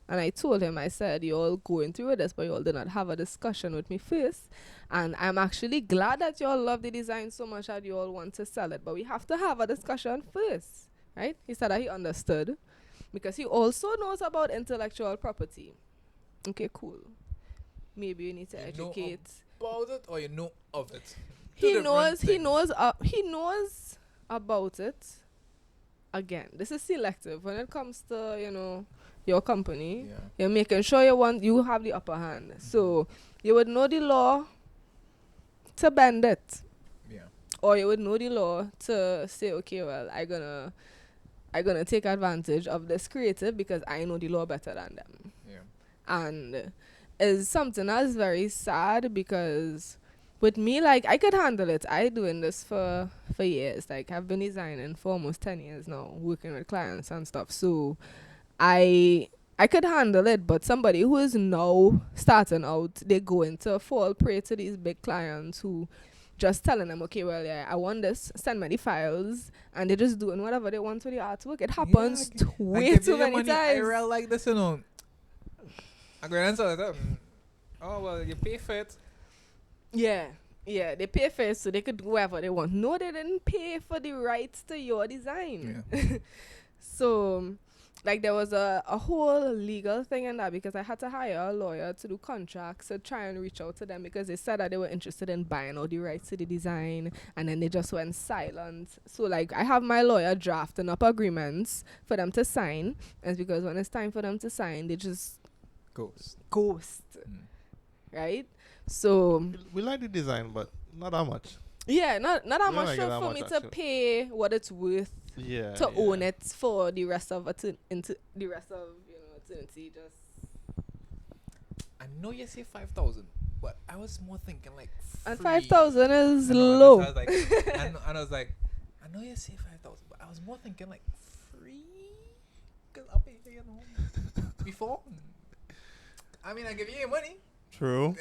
and I told him, I said, you all going through with this, but you all did not have a discussion with me first. And I'm actually glad that you all love the design so much that you all want to sell it, but we have to have a discussion first, right? He said that he understood, because he also knows about intellectual property. Okay, cool. Maybe you need to You know educate. About it or you know of it? He Two different he knows about it. Again, this is selective when it comes to your company. Yeah. You're making sure you have the upper hand. So you would know the law to bend it, Yeah. or you would know the law to say, okay, well, I'm gonna I'm gonna take advantage of this creative because I know the law better than them. Yeah. And it's something that's very sad because with me, like, I could handle it. I doing this for years. Like, I've been designing for almost 10 years now, working with clients and stuff. So I could handle it, but somebody who is now starting out, they go into fall prey to these big clients who just telling them, okay, well, yeah, I want this, send me the files, and they're just doing whatever they want with the artwork. It happens way too many times. I real like this, you know. I go and tell them, oh, well, you pay for it. Yeah, they pay for it so they could do whatever they want. No, they didn't pay for the rights to your design. Yeah. So, like, there was a whole legal thing in that because I had to hire a lawyer to do contracts to try and reach out to them because they said that they were interested in buying all the rights to the design, and then they just went silent. So, like, I have my lawyer drafting up agreements for them to sign, and it's because when it's time for them to sign, they just ghost. Right? So We like the design, but not that much. yeah, not that don't much like it for that me much, to actually. pay what it's worth Yeah. to own it for the rest of into the rest of eternity. Just I know you say 5,000, but I was more thinking like and free. 5,000 is I know, low. I was like, and I was like, I know you say 5,000, but I was more thinking like free, cause I'll pay for you know before. I mean, I give you your money. True.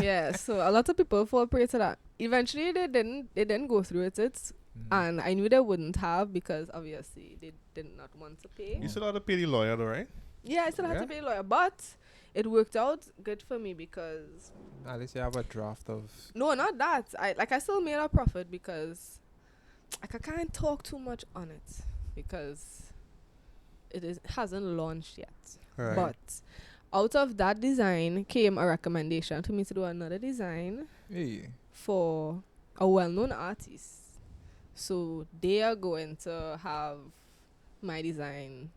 Yeah, so a lot of people fall prey to that. Eventually, they didn't go through it. And I knew they wouldn't have because obviously they did not want to pay. You still have to pay the lawyer, though, right? Yeah, I still had to pay a lawyer, but it worked out good for me because At least you have a draft of. no, not that. I still made a profit because I can't talk too much on it because it hasn't launched yet. Right. But out of that design came a recommendation to me to do another design Hey. for a well-known artist. So they are going to have my design,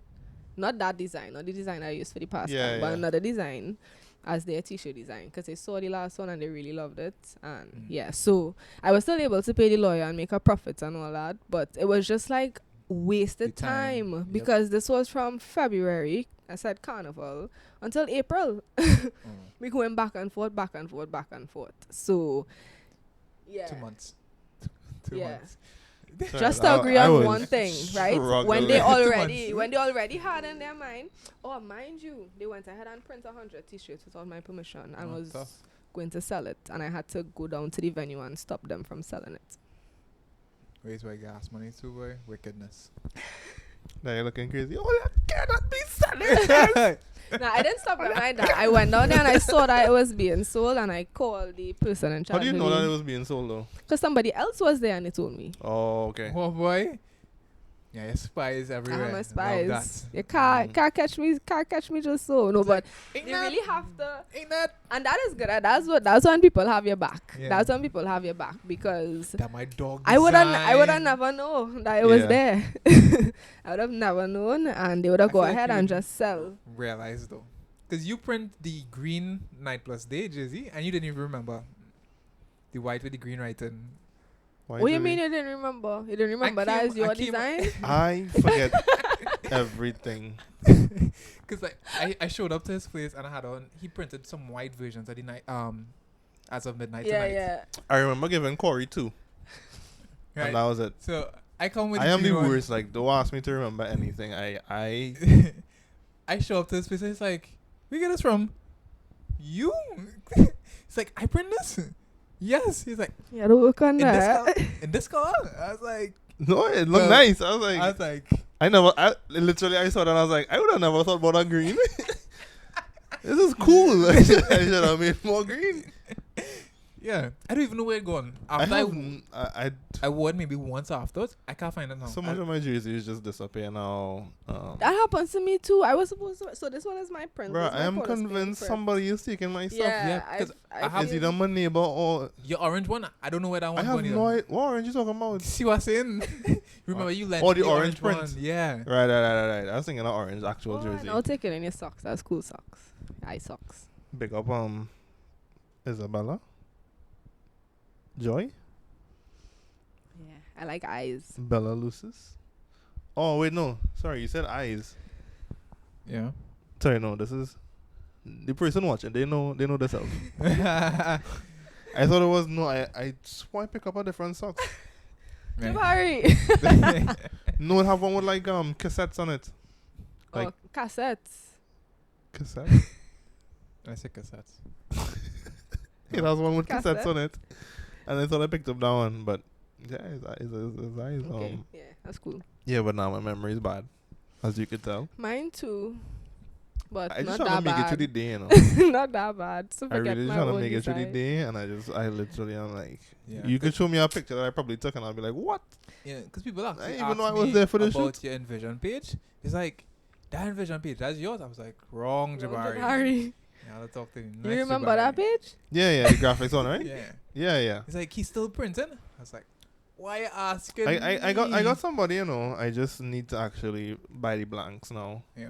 not that design, not the design I used for the past time, but another design as their t-shirt design because they saw the last one and they really loved it. And yeah, so I was still able to pay the lawyer and make a profit and all that, but it was just like wasted The time. time because this was from February, I said carnival, until April. We going back and forth. So yeah, 2 months. Yeah. months. Just I- to agree I on was one thing, right? struggling. When they 2 already had in their mind, oh, mind you, they went ahead and print 100 t-shirts without my permission and was going to sell it, and I had to go down to the venue and stop them from selling it. Where's my gas money too, boy? Wickedness. Now you're looking crazy. Oh, that cannot be selling. No, I didn't stop them like that. I went down there and I saw that it was being sold, and I called the person in charge. How do you know that it was being sold, though? Because somebody else was there and they told me. Oh, okay. Oh boy. Yeah, your spies everywhere. I have my Love spies. that. You can't catch me just so. No, but Ain't you that- really have to. Ain't that? And that is good. That's when people have your back. Yeah. That's when people have your back because That my dog. I would have design. never known that it was Yeah. there. I would have never known, and they would have I go feel like ahead you and would just sell. Realize though, because you print the green Night Plus Day jersey and you didn't even remember the white with the green writing. Why What do you we- mean you didn't remember? You didn't remember that came- is your I came- design? I forget everything. Because like I showed up to his place and I had on. He printed some white versions of the night as of midnight Yeah, tonight. yeah. I remember giving Corey 2. Right. And that was it. So I come with. I am the green one. worst. Like, don't ask me to remember anything. I I show up to his place and he's like, "Where you get this from?" You? It's like, "I print this." Yes. He's like, Yeah, don't work on "In this that. color?" In this color? I was like, no, it looked Well, nice. I I was like, like, literally, I saw that and I was like, I would have never thought about a green. This is cool. I should have made more green. yeah. I don't even know where it gone. I After have, I wore it maybe once afterwards. I can't find it now. so much of my jerseys just disappear now. That happens to me too. I was supposed to. So this one is my print. Bro, This is I my am photo screen convinced print. somebody is taking my stuff. Yeah, 'cause I have Is either my neighbor or Your orange one, I don't know where that I one's have going no either. idea. What orange you talking about? See what I'm saying? Remember you lent Oh, me the orange print. one. Yeah. Right. I was thinking of orange actual jersey. I'll take it in your socks. That's cool socks. Eye socks. Big up Isabella. Joy. Yeah, I like eyes. Bella Lucis. Oh wait, no. Sorry, you said eyes. Yeah. Sorry, no. This is the person watching. They know themselves. I thought it was no. I swipe pick up a different socks. Jabari. No, it have one with like cassettes on it. Like cassettes. Cassettes. I say cassettes. It has one with cassettes Cassette? on it, and I thought I picked up that one, but yeah, his eyes. Okay. Yeah, that's cool. Yeah, but now my memory is bad, as you could tell. Mine too. But I just not trying to that make it through the bad. day, you know. Not that bad. So I forget really my trying to own make it through the design. day, and I literally am like, Yeah. you could show me a picture that I probably took, and I'll be like, what? Yeah, because people I actually didn't even know ask I was me there for the about shoot. your Envision page. It's like, that Envision page, that's yours? I was like, wrong, Jabari. Jabari. Yeah, let's talk to you. You remember that page? Yeah, the graphics one, right? Yeah. Yeah. He's like, he's still printing? I was like, why you asking I got me? somebody, you know. I just need to actually buy the blanks now. Yeah.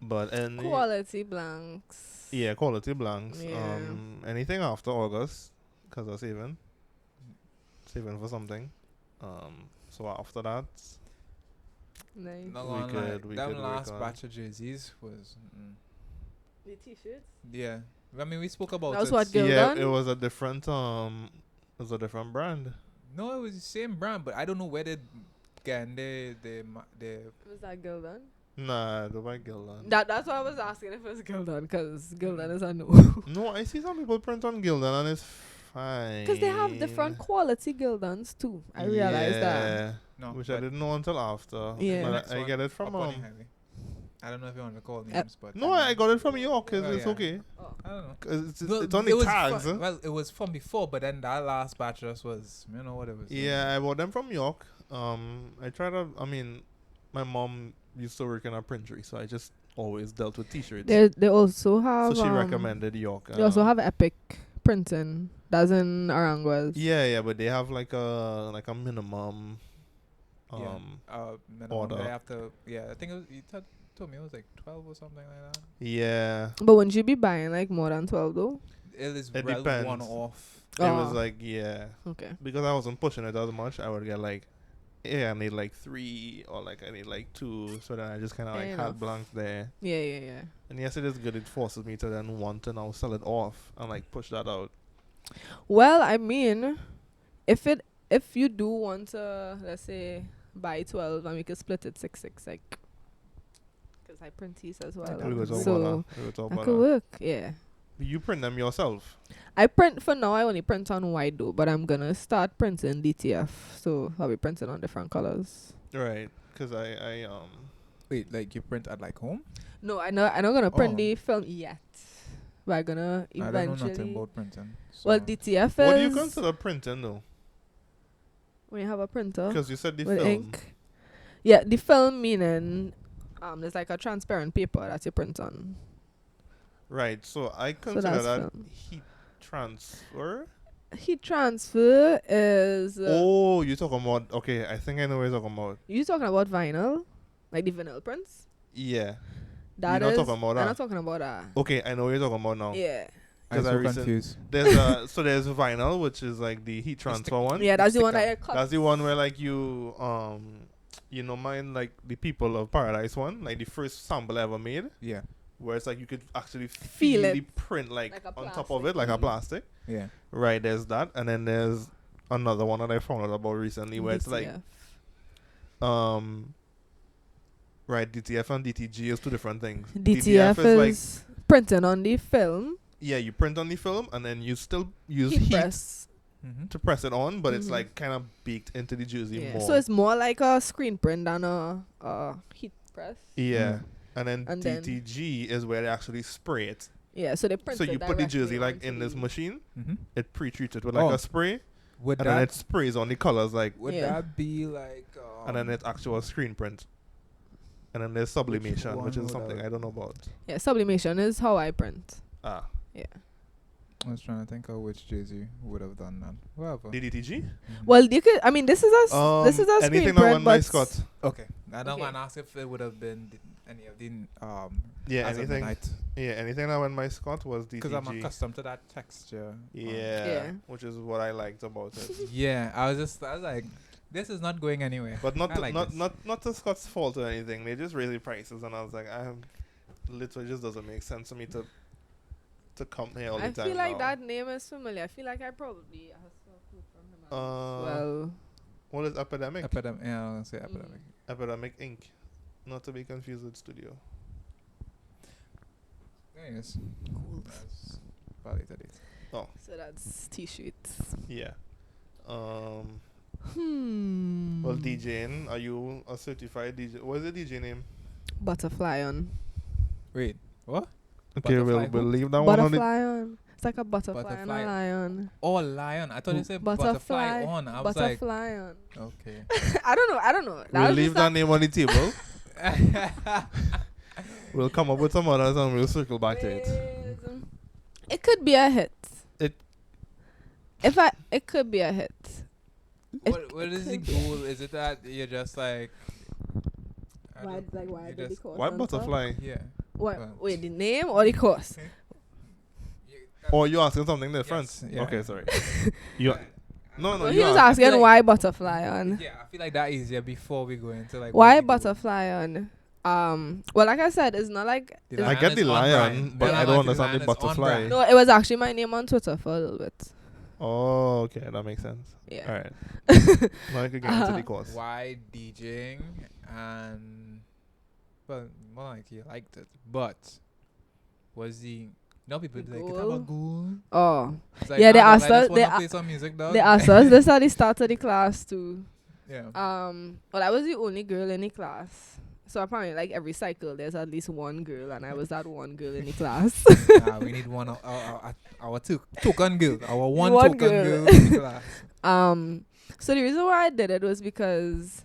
But Quality blanks. yeah, quality blanks. Yeah. Anything after August, because I'm saving for something. So after that, Nice. Not We gonna lie, could- we them could work last on- batch of jerseys was... The t-shirts? Yeah. I mean, we spoke about That was it. what Gil yeah, done? it was a different brand. No, it was the same brand, but I don't know where they get the Was that Gildan? Nah, the white Gildan. That's why I was asking if it was Gildan, because Gildan is a no. No, I see some people print on Gildan and it's fine. Because they have different quality Gildans too. I realized that. no, Which I but didn't know until after. Yeah. But next I one, get it from up on the highway. I don't know if you want to call names, but No, I got it from York. It's, Oh, it's yeah. okay. I don't know. 'Cause it's Well, on it the was tags. from, Huh? well, it was from before, but then that last batch just was, you know what it was. Yeah, I bought them from York. I tried to. I mean, my mom used to work in a printery, so I just always dealt with T-shirts. They also have. So she recommended York. They also have Epic printing. That's in Aranguez. Yeah, but they have like a minimum. Minimum order. they have to, I think it was, you told me it was like 12 or something like that. Yeah. But wouldn't you be buying like more than 12 though? It is It well depends. one off. It was Oh. like Okay. because I wasn't pushing it as much. I would get like, I need like 3 or like I need like 2. So then I just kind of Fair like enough. had blanks there. Yeah. And yes, it is good. It forces me to then want to now sell it off and like push that out. Well, I mean, if you do want to, let's say, buy 12 and we could split it 6/6, like, because I print these as well. We go talk So about that. We go talk that about could that. work. Yeah. You print them yourself. I print for now. I only print on white though, but I'm gonna start printing DTF, so I'll be printing on different colors. Right. Because I Wait, like you print at like home? No, I'm not gonna print Oh. the film yet. But I'm gonna I don't know nothing eventually. about printing. Well, so- DTF is what do you consider printing though? when you have a printer Because you said the with film. ink. Yeah, the film meaning there's like a transparent paper that you print on. Right. So I So consider that's that film. heat transfer. Heat transfer is. Oh, you're talking about. Okay, I think I know what you're talking about. You talking about vinyl, like the vinyl prints? Yeah. That You're not is. talking about I'm that. not talking about that. Okay, I know what you're talking about now. Yeah. I'm 'Cause I so recent- confused. There's there's vinyl, which is like the heat transfer one. Yeah, that's the one sticker. I cut. That's the one where like you mine like the People of Paradise one, like the first sample I ever made, Yeah. where it's like you could actually Feel feel it. the print like Like a on top of plastic. it, like a plastic. Yeah. Right, there's that, and then there's another one that I found out about recently where it's like DTF. right, DTF and DTG is 2 different things. DTF like is printing on the film. yeah, you print on the film and then you still use Heat heat press. Mm-hmm. to press it on, but it's Mhm. like kind of baked into the jersey Yeah. more. So it's more like a screen print than a heat press. yeah. Mm. And then And then- DTG is where they actually spray it. Yeah, so they print So it you put the directly jersey like onto in this the- machine, Mm-hmm. it pre-treats it with like Oh. a spray, Would and then it that sprays on the colors like, would Yeah. that be like? and then it's actual screen print. And then there's sublimation, which one is would something I- I don't know about. Yeah, sublimation is how I print. Ah, I was trying to think of which jersey would have done that. Whatever. DDTG? Mhm. Well, you could. I mean, this is this is a screen anything that print, went by but Scott. Okay. I don't Okay. want to ask if it would have been any of the Yeah, as of anything. midnight. Yeah, anything that went by Scott was Because I'm DTG. accustomed to that texture. Yeah, Yeah. which is what I liked about it. Yeah, I was like, This is not going anywhere. But not I to, like not this. not to Scott's fault or anything. They just raised the prices, and I was like, I literally just doesn't make sense for me to come here all the I time. feel like now. that name is familiar. I feel like I probably have some food from him. Well, What is Epidemic? Epidemic. Yeah, I was gonna say epidemic. Epidemic Inc. Not to be confused with Studio. Yes. Cool. That's validated it. Oh, so that's T-shirts. yeah. Well, Hmm. DJing. Are you a certified DJ? What is the DJ name? Butterfly on. Wait, what? Okay, Butterfly we'll who? leave that one on the. Butterfly on. It's like a butterfly, and Butterfly. a lion. Oh, lion. I thought you said butterfly on. I was like, Butterfly on. okay. I don't know. We'll was leave just that name on the table. We'll come up with some others and we'll circle back to it. It could be a hit. It could be a hit. What is the goal? Is it that you're just like... Why you did just- they call Why it butterfly? Yeah. What? Well, Wait, the name or the course? Or you asking something different? Yes, yeah. Okay, sorry. You no, Well, you he was ask- asking like- why butterfly on. Yeah, I feel like that easier before we go into like... Why what we do. butterfly on? Well, like I said, it's not like The I lion get is the on lion, brand. but Then I I'm don't like, understand lion the is on butterfly. brand. no. It was actually my name on Twitter for a little bit. Oh, okay, that makes sense. Yeah. All right. Now I could get into the course. Why DJing and... Well, more like you liked it, but was the... No, people The be like, "It have a goal? goal." Oh, It's like, Yeah, they nah, asked dog, I us- just wanna they play some music, dog. they asked us. This how they started the class too. Yeah. Well, I was the only girl in the class. So apparently, like every cycle, there's at least one girl, and I was that one girl in the class. Nah, we need one. Our two token girl. Our one One token girl. girl in the class. So the reason why I did it was because.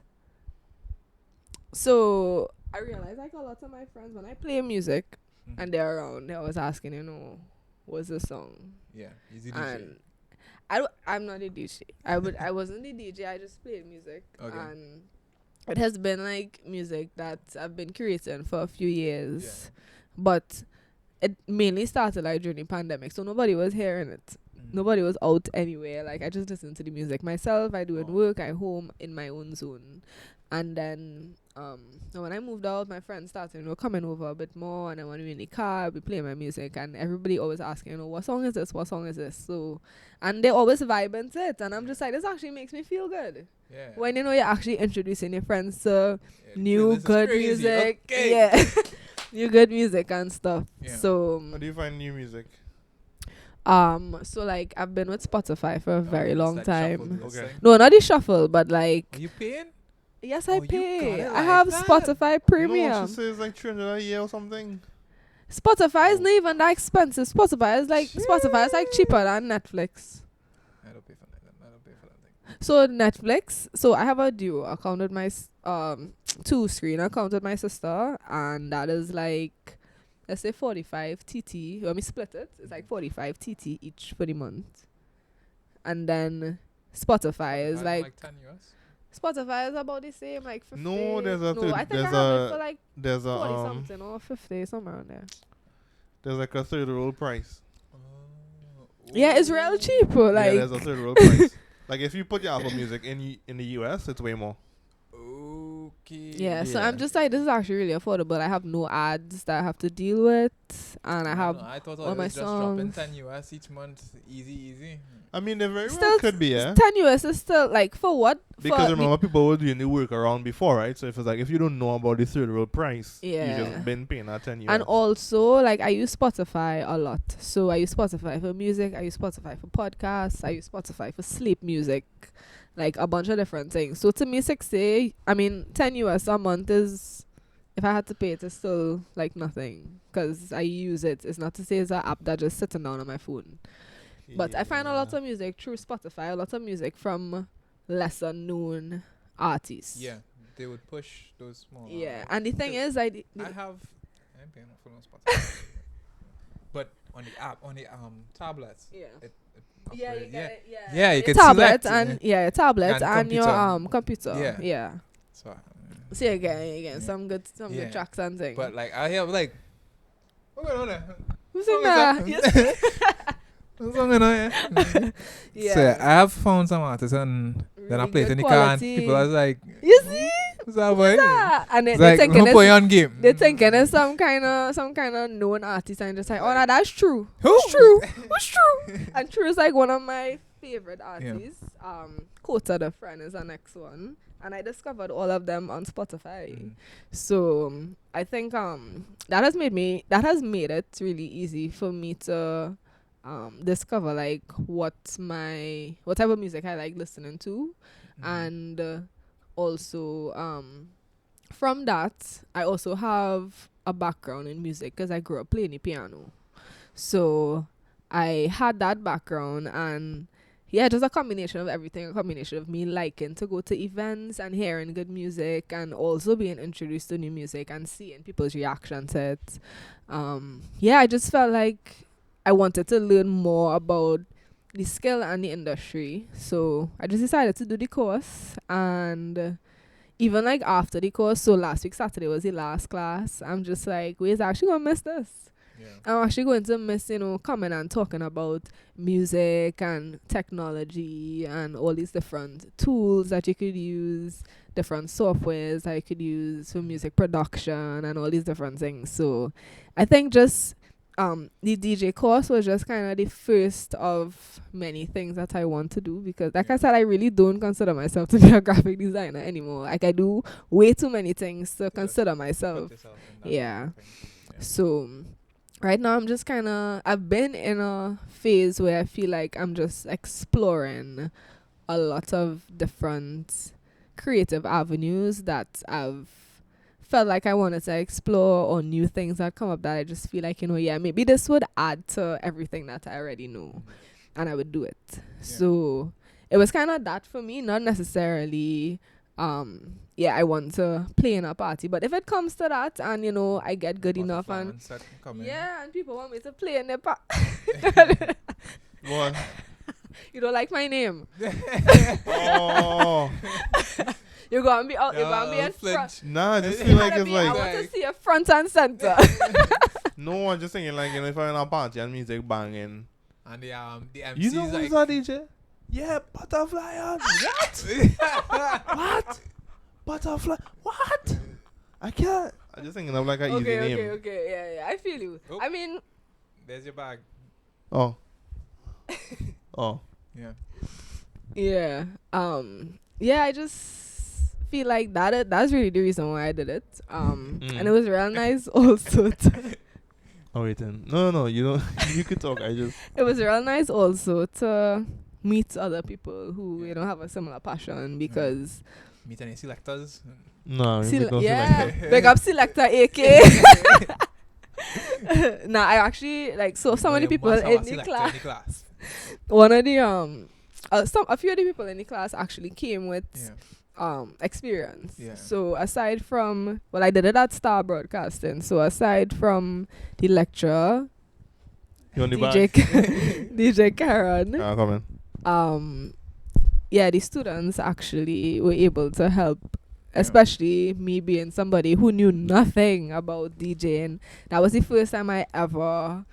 So I realized like a lot of my friends when I play music and they're around, they're always asking, what's the song? Yeah, easy DJ. And I'm not a DJ. I wasn't a DJ. I just played music, Okay. and it has been like music that I've been creating for a few years, but it mainly started like during the pandemic, so nobody was hearing it. Nobody was out anywhere. Like I just listened to the music myself. I do it work. I home in my own zone, and then when I moved out, my friends started coming over a bit more, and then when we in the car, we play my music, and everybody always asking, what song is this? What song is this? So, and they always vibe to it, and I'm just like, this actually makes me feel good. Yeah. When you're actually introducing your friends to Yeah, new this is good crazy. music, Okay. yeah, new good music and stuff. Yeah. So, How do you find new music? so like I've been with Spotify for a very long It's like shuffle time. this Okay. thing. No, not the shuffle, but like Are you paying? yes, Oh, I you pay. got it I like have that. Spotify No, Premium. she says like 300 a year or something. Spotify is not even that expensive. Spotify is like cheaper than Netflix. I don't pay for that. I don't pay for that thing. So Netflix. So I have a duo account with my 2-screen account with my sister, and that is like let's say 45 TT. When we split it, it's like 45 TT each for the month, and then Spotify is like 10 US. Spotify is about the same, like 50. No, there's a no, I think there's I have it a for like there's 40 a something or 50 somewhere around there. there's like a third roll price. Yeah, it's real cheap. Like Yeah, there's a third roll price. Like if you put your Apple Music in the US, it's way more. Okay. yeah, so I'm just like, this is actually really affordable. I have no ads that I have to deal with, and I have I thought all it my was just dropping songs. 10 US each month. Easy. I mean, they very Still well could be, yeah. 10 US is still like for what? Because for remember, people were doing the work around before, right? So if it's like, if you don't know about the third roll price, you Yeah. just been paying that 10 US. and also like I use Spotify a lot. So I use Spotify for music, I use Spotify for podcasts, I use Spotify for sleep music, like a bunch of different things. So to me 10 US a month is, if I had to pay it, it's still like nothing because I use it. It's not to say it's an app that just sitting down on my phone. But I find a lot of music through Spotify, a lot of music from lesser known artists. Yeah, they would push those small. Yeah, and the thing is, I'm paying for no Spotify. But on the app, on the tablets. yeah. It Yeah, you upgrade- get it, yeah. Yeah, you Your can tablet select, and your tablet and and your computer. Yeah. Yeah. So, So you're getting some good Yeah. tracks and things. but like I hear like, what's going on there? who's song in is there? that? Yes. What's going on here? Yeah. So I have found some artists and Then I really play it good in the car and quality. people was like, You see? what's that boy? Yeah. And It's they're like, thinking who put you on game? they're thinking it's some kind of known artist, and just like, oh, no, that's true. Who? Who's true? Who's true? And True is like one of my favorite artists. Quota the Friend is the next one, and I discovered all of them on Spotify. So I think that has made it really easy for me to discover like what type of music I like listening to, and also from that I also have a background in music because I grew up playing the piano, so I had that background. And yeah, just a combination of everything, a combination of me liking to go to events and hearing good music, and also being introduced to new music and seeing people's reaction to it. Yeah, I just felt like I wanted to learn more about the skill and the industry. So I just decided to do the course. And even like after the course, so last week Saturday was the last class, I'm just like, we're actually going to miss this. I'm actually going to miss, coming and talking about music and technology and all these different tools that you could use, different softwares that you could use for music production and all these different things. So I think just the DJ course was just kind of the first of many things that I want to do, because like I said, I really don't consider myself to be a graphic designer anymore. Like I do way too many things to consider myself. So right now I've been in a phase where I feel like I'm just exploring a lot of different creative avenues that I've felt like I wanted to explore, or new things that come up that I just feel like, maybe this would add to everything that I already know, and I would do it. So it was kind of that for me, not necessarily I want to play in a party, but if it comes to that and I get good enough and and people want me to play in their What? You don't like my name? Oh. You're gonna be out. You're gonna be in front. Nah, I just feel like it's I like. want to see a front and center. No, I'm just thinking like, if I'm in a party and music banging. And the MC's You know who's that DJ? Yeah, Butterfly on. What? What? Butterfly. What? I can't. I'm just thinking of like an easy name. Okay. Yeah. I feel you. Oh. I mean, there's your bag. Oh. Oh. Yeah. Yeah. Yeah. I just feel like that's really the reason why I did it. And it was real nice also. Oh wait, then. No. You know, you could talk. It was real nice also to meet other people who have a similar passion, because meet any selectors. No, big up Selector AK. Nah, I actually so many people in the class. One of the a few of the people in the class actually came with experience. So aside from, I did it at Star Broadcasting. So aside from the lecturer, DJ Karen, come in. the students actually were able to help, especially me being somebody who knew nothing about DJing. That was the first time I ever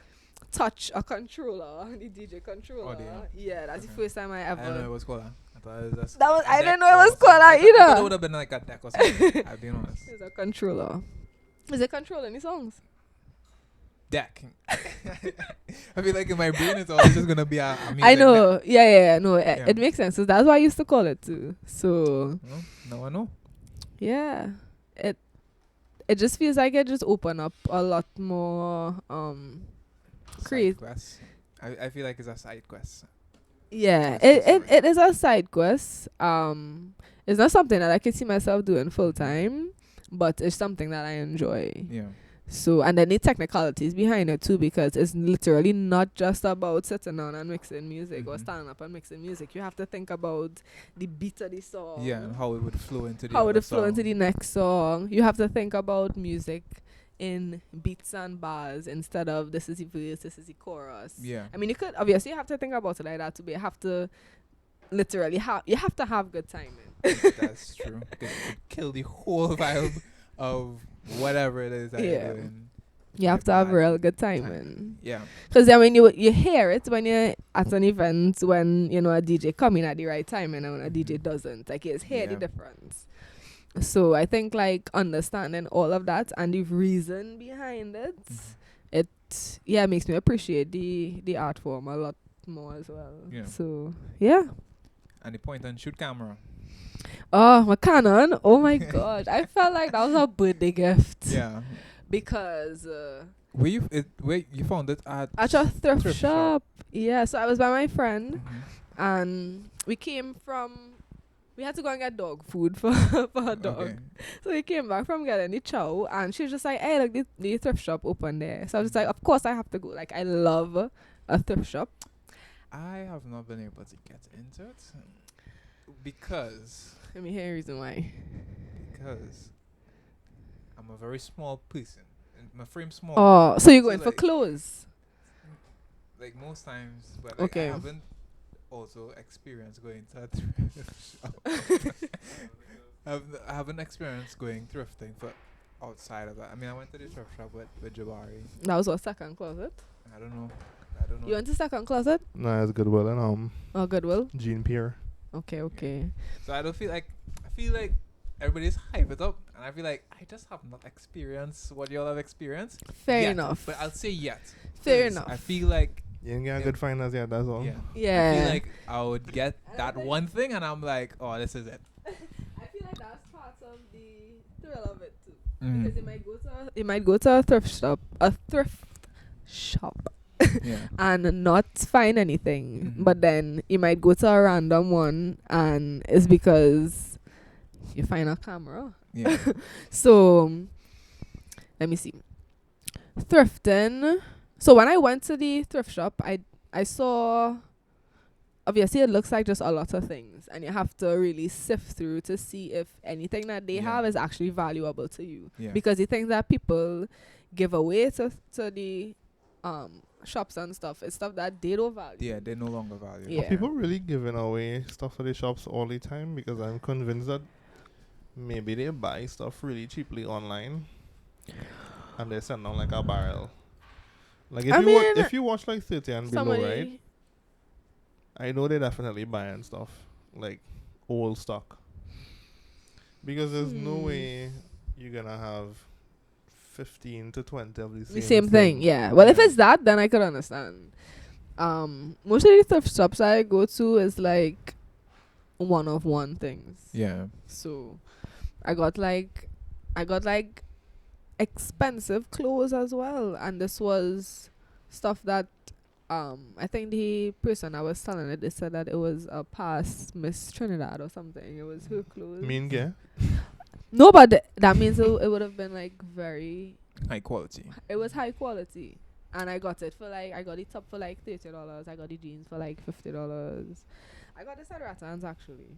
touched a controller, the DJ controller. That's the first time I ever. I didn't know it was called I didn't know it was called that either. I thought it would have been like a deck or something. I'll be honest. It's a controller. Is it controller any songs? Deck. I feel like in my brain it's always just gonna be a music I know. deck. Yeah. No, it makes sense. So that's what I used to call it too. So no, I know. Yeah, it just feels like it just opened up a lot more Side quest. I feel like it's a side quest. Yeah, it is a side quest. It's not something that I can see myself doing full time, but it's something that I enjoy. Yeah. So, and then the technicalities behind it too, because it's literally not just about sitting down and mixing music or standing up and mixing music. You have to think about the beat of the song. Yeah, and how it would flow into the next song. You have to think about music in beats and bars instead of this is the verse, this is the chorus. Yeah. I mean, you could obviously have to think about it like that too, but you have to literally have good timing. That's true. It could kill the whole vibe of whatever it is that you're doing. You have to have real good timing. Yeah. Because then when you hear it when you're at an event, when, you know, a DJ come in at the right time and when a DJ doesn't. Like, you hear the difference. So I think, like, understanding all of that and the reason behind it, makes me appreciate the art form a lot more as well. Yeah. So, yeah. And the point and shoot camera. Oh, my Canon. Oh, my God. I felt like that was a birthday gift. Yeah. Because... where you found it at a thrift shop. Yeah, so I was by my friend, Mm-hmm. and we had to go and get dog food for her dog. Okay. So we came back from getting the chow, and she was just like, hey, look, the thrift shop open there. So I was just like, of course I have to go. Like, I love a thrift shop. I have not been able to get into it because Let me hear a reason why. Because I'm a very small person. And my frame's small. Oh, so you're going for like, clothes? Like most times, but like Okay. I haven't also experienced going to a thrift shop. I haven't experienced going thrifting for outside of that. I mean, I went to the thrift shop with Jabari. That was what, second closet? I don't know. You went to second closet? No, it's Goodwill and Oh, Goodwill. Jean Pierre. Okay. So I feel like everybody's hype it up, and I feel like I just have not experienced what y'all have experienced. Fair yet, enough. But I'll say yet. Fair 'Cause enough. I feel like You ain't got good finance yet, that's all. yeah. Yeah. I feel like I would get that one thing, and I'm like, oh, this is it. I feel like that's part of the thrill of it too. Mm. Because you might go to a thrift shop, Yeah. and not find anything. Mhm. But then you might go to a random one, and it's because you find a camera. Yeah. So let me see. Thrifting. So when I went to the thrift shop, I saw, obviously it looks like just a lot of things, and you have to really sift through to see if anything that they Yeah. have is actually valuable to you. Yeah. Because the things that people give away to the shops and stuff, it's stuff that they don't value. Yeah, they no longer value. Yeah. Are people really giving away stuff at the shops all the time? Because I'm convinced that maybe they buy stuff really cheaply online and they send down like a barrel. Like if you watch like 30 and below, right? I know they're definitely buying stuff like old stock. Because there's no way you're gonna have 15 to 20 of The same thing, yeah. Well, if it's that, then I could understand. Most of the thrift shops I go to is like one of one things. Yeah. So I got like expensive clothes as well, and this was stuff that I think the person I was selling it, they said that it was a past Miss Trinidad or something. It was her clothes. Mean yeah. No, but that means it would have been like very High quality. It was high quality, and I got it for like, I got the top for like $30. I got the jeans for like $50. I got this at Rattan's actually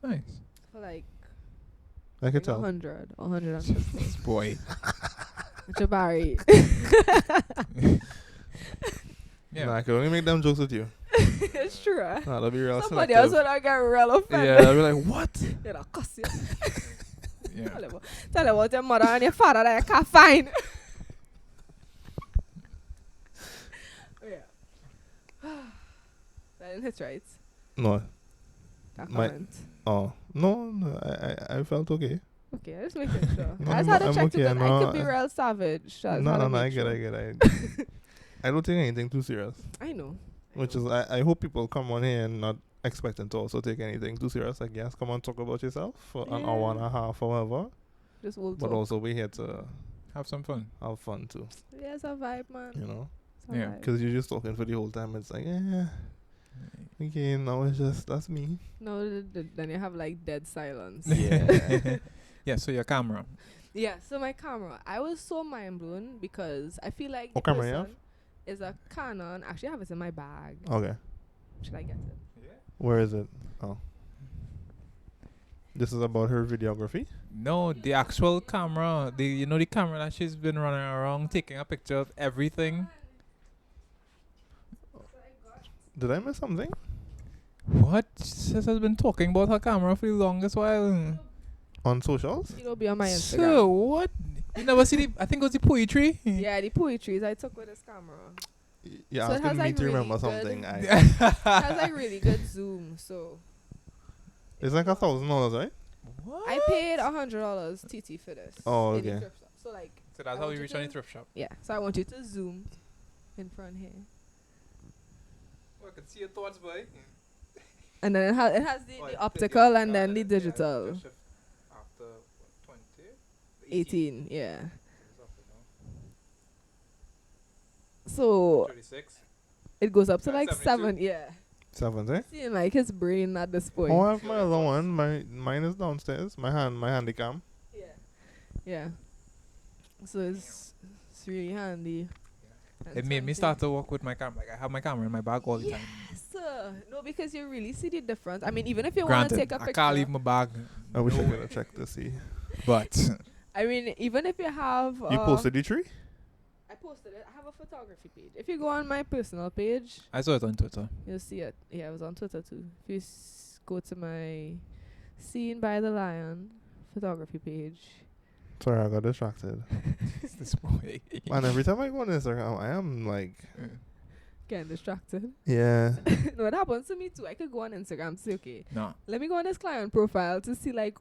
Nice. for like I could tell. 150. Boy. Jabari. Yeah. Nah, I can only make them jokes with you. It's true. Nah, that'll be real Somebody selective. else would get real offended. Yeah, I'll be like, what? Yeah, I'll cuss you. Yeah. Tell about your mother and your father that you can't find. Oh, yeah. That didn't hit right. No. That My- comment. Oh. No, I felt okay. Okay, I just making sure. No, I just had to I'm check okay, because no, I could be I- real savage. So No, had to I make get sure. it. I don't take anything too serious. I know. Which is, I hope people come on here and not expecting to also take anything too serious. Like, yes, come on, talk about yourself for an hour and a half or whatever. Just will But talk. also, we're here to Have some fun. have fun too, Yeah, it's a vibe, man. you know? It's a Yeah. vibe. Because you're just talking for the whole time. It's like, okay, now it's just, that's me. No, then you have like dead silence. Yeah. Yeah, so your camera. Yeah, so my camera. I was so mind blown because I feel like What the camera you have? person is a Canon. Actually, I have it in my bag. Okay. Should I get it? Where is it? Oh. This is about her videography? No, the actual camera. The camera that she's been running around taking a picture of everything. Did I miss something? What? Sis has been talking about her camera for the longest while. On socials? It'll be on my Instagram. So what? You never see the, I think it was the poetry. Yeah, the poetries I took with this camera. You're So it asking has, me like, to really remember good- something. It has like really good zoom, so It's like $1,000, right? What? I paid $100 TT for this. Oh, in the okay. thrift shop. So like, So that's I how want we you reach on the to- thrift shop. yeah. So I want you to zoom in front here, Oh, I can see your thoughts, boy. and then it has the, Oh, the it's optical and yeah, then the yeah, digital. just shift after what, 20? 18, yeah. It's up and down. So 36. it goes up to Like like 72? 7, yeah. 7, eh? Seeing like his brain at this point. Oh, I have my other one. Mine is downstairs. My handy cam. Yeah. Yeah. So it's really handy. And It made me something- start to walk with my camera. Like I have my camera in my bag all the time. Yes. No, because you really see the difference. I mean, even if you want to Granted, take a I picture. can't leave my bag. I wish I No could way. have checked to see. But I mean, even if you have. You posted the tree? I posted it. I have a photography page. If you go on my personal page, I saw it on Twitter. you'll see it. Yeah, it was on Twitter too. If you go to my Seen by the Lion photography page. Sorry, I got distracted. This boy. Man, every time I go on Instagram, I am like, Getting distracted. yeah. No, it happens to me too. I could go on Instagram and say, okay, No. let me go on this client profile to see like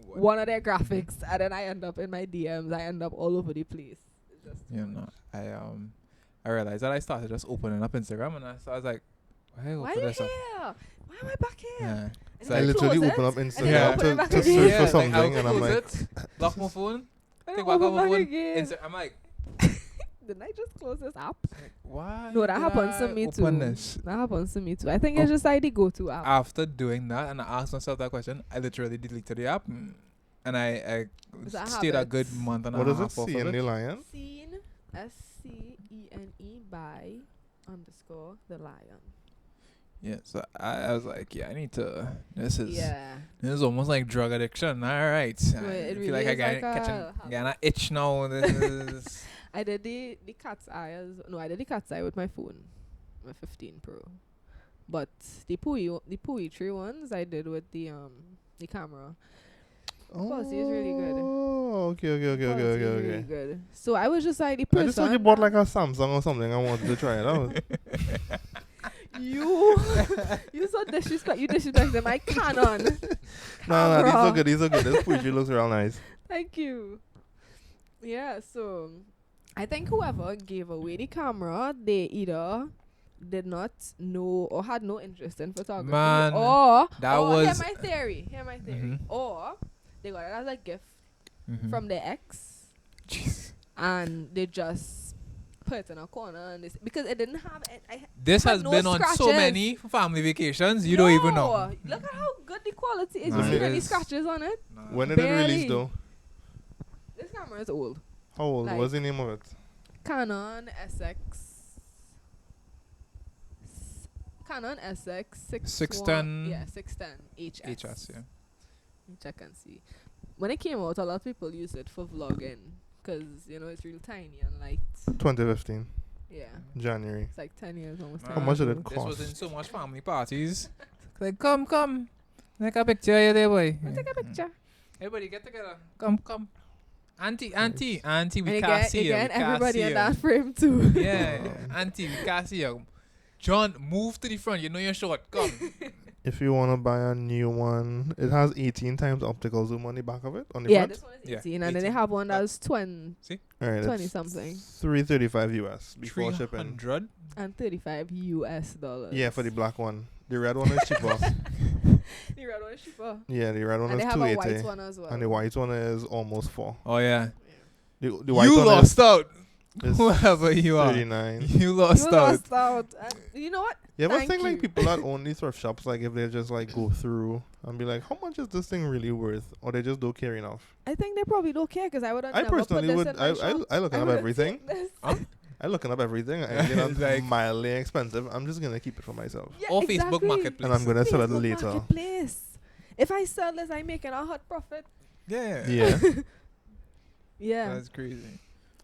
one of their graphics, and then I end up in my DMs. I end up all over the place. It's just too You much. know, I realized that I started just opening up Instagram, and I was like, why Why open are you this up? here? Why am I back here? Yeah. And It's then I like- literally close open it, up and then Instagram open it to back search again. for Like, something, I'll and I'm close like, it, lock my phone, And take then back open out my back phone. again. I'm like, Didn't I just close this app? why? No, that did happens to I me open too. This? That happens to me too. I think it's just like the go-to app. After doing that, and I asked myself that question, I literally deleted the app, and I Is that stayed a habit? good month and what a does it half off see of in the it. lion? Scene SCENE by _ the lion. Yeah, so I was like, yeah, I need to. This Yeah. is almost like drug addiction. All right, So I it feel really like I is got like a catching, habit. getting an itch now. This is I did the cat's eye I did the cat's eye with my phone, my 15 Pro. But the poetry ones I did with the camera. Quality is really good. Oh, okay. Quality is really good. So I was just like the I person. just thought you bought like a Samsung or something. I wanted to try it out. you so disrespect. You disrespected my Canon. No, these camera. are good. These are good. This poetry looks real nice. Thank you. Yeah, so I think whoever gave away the camera, they either did not know or had no interest in photography, Man, or that or was- hear my theory. Mhm. Or they got it as a gift Mhm. from their ex, Jeez. and they just put it in a corner, and because it didn't have. This had has no been on so scratches. many family vacations. You don't even know. Look at how good the quality is. Nah, You see it any is. scratches on it? When did it Barely. release though? This camera is old. How old? Like- What's the name of it? Canon SX 610. Yeah, 610 HS. HS, yeah. Which I can see. When it came out, a lot of people use it for vlogging because it's real tiny and light. 2015, Yeah, January. it's like 10 years almost. How 10 much years did it old. This was in cost? so much family parties. Like, come. Take a picture here, there, boy. I'll take a picture. Everybody get together. Come. Auntie, we And can't see you. We again, can't everybody see in you. that frame too. Yeah, auntie, we can't see you. John, move to the front. You know you're short. Come. If you want to buy a new one, it has 18 times optical zoom on the back of it, on the Yeah, front. this one is Yeah, 18, and then they 18. have one that's 20 Alright, 20 it's something. $335 US before shipping. 300. and $35 US. Yeah, for the black one. The red one is cheaper. The red one is cheaper. Yeah, the red one And they is have a white 280, one as well. and the white one is almost 4. Oh yeah. The white You one lost out. is Whoever you are. 39. You lost You out. lost out. And you know what? Yeah, but Thank think like you. people that own these thrift shops, like if they just like go through and be like, how much is this thing really worth, or they just don't care enough. I think they probably don't care because I would have I never personally put this would. in my shop. I looking I up would've everything. taken this. I looking up everything. And you know, It's like- mildly expensive. I'm just gonna keep it for myself, Yeah, Or exactly. Facebook Marketplace. and I'm gonna sell it Facebook later. Marketplace. If I sell this, I'm making a hot profit. Yeah. Yeah. Yeah. That's crazy.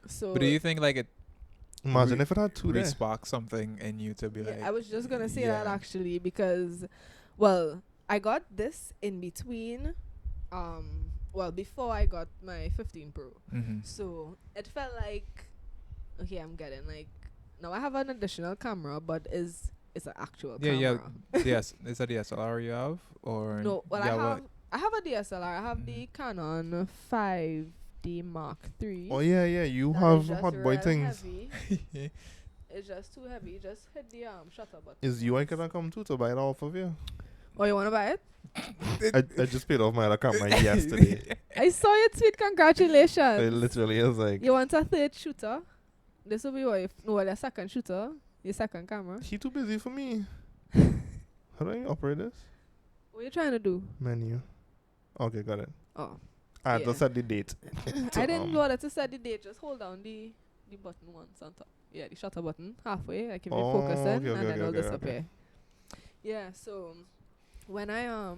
So But do you think like it Imagine if it had 2 there. spark something in you to be yeah, like? I was just gonna say that yeah. actually because, well, I got this in between, well, before I got my 15 Pro. Mm-hmm. So it felt like, okay, I'm getting like, now I have an additional camera, but it's an actual Yeah, camera. yes. Is that DSLR you have or No, well, yeah, I have a DSLR. I have Mhm. the Canon 5D Mark III. Oh yeah, yeah. You that have is just hot boy real things. heavy. what? It's just too heavy. Just hit the shutter button. Is you I gonna come too to buy it off of you? Oh, you wanna buy it? I just paid off my other camera yesterday. I saw your tweet. Congratulations. It literally is like You want a third shooter? This will be what if no, your second shooter, your second camera. he too busy for me. How do I operate this? What are you trying to do? Menu. Okay, got it. Oh, I had to Yeah. set the date. I didn't know that to set the date. Just hold down the button once on top. Yeah, the shutter button halfway. Like if you focus in, okay, and okay, then it'll okay, okay. disappear. Yeah. So when I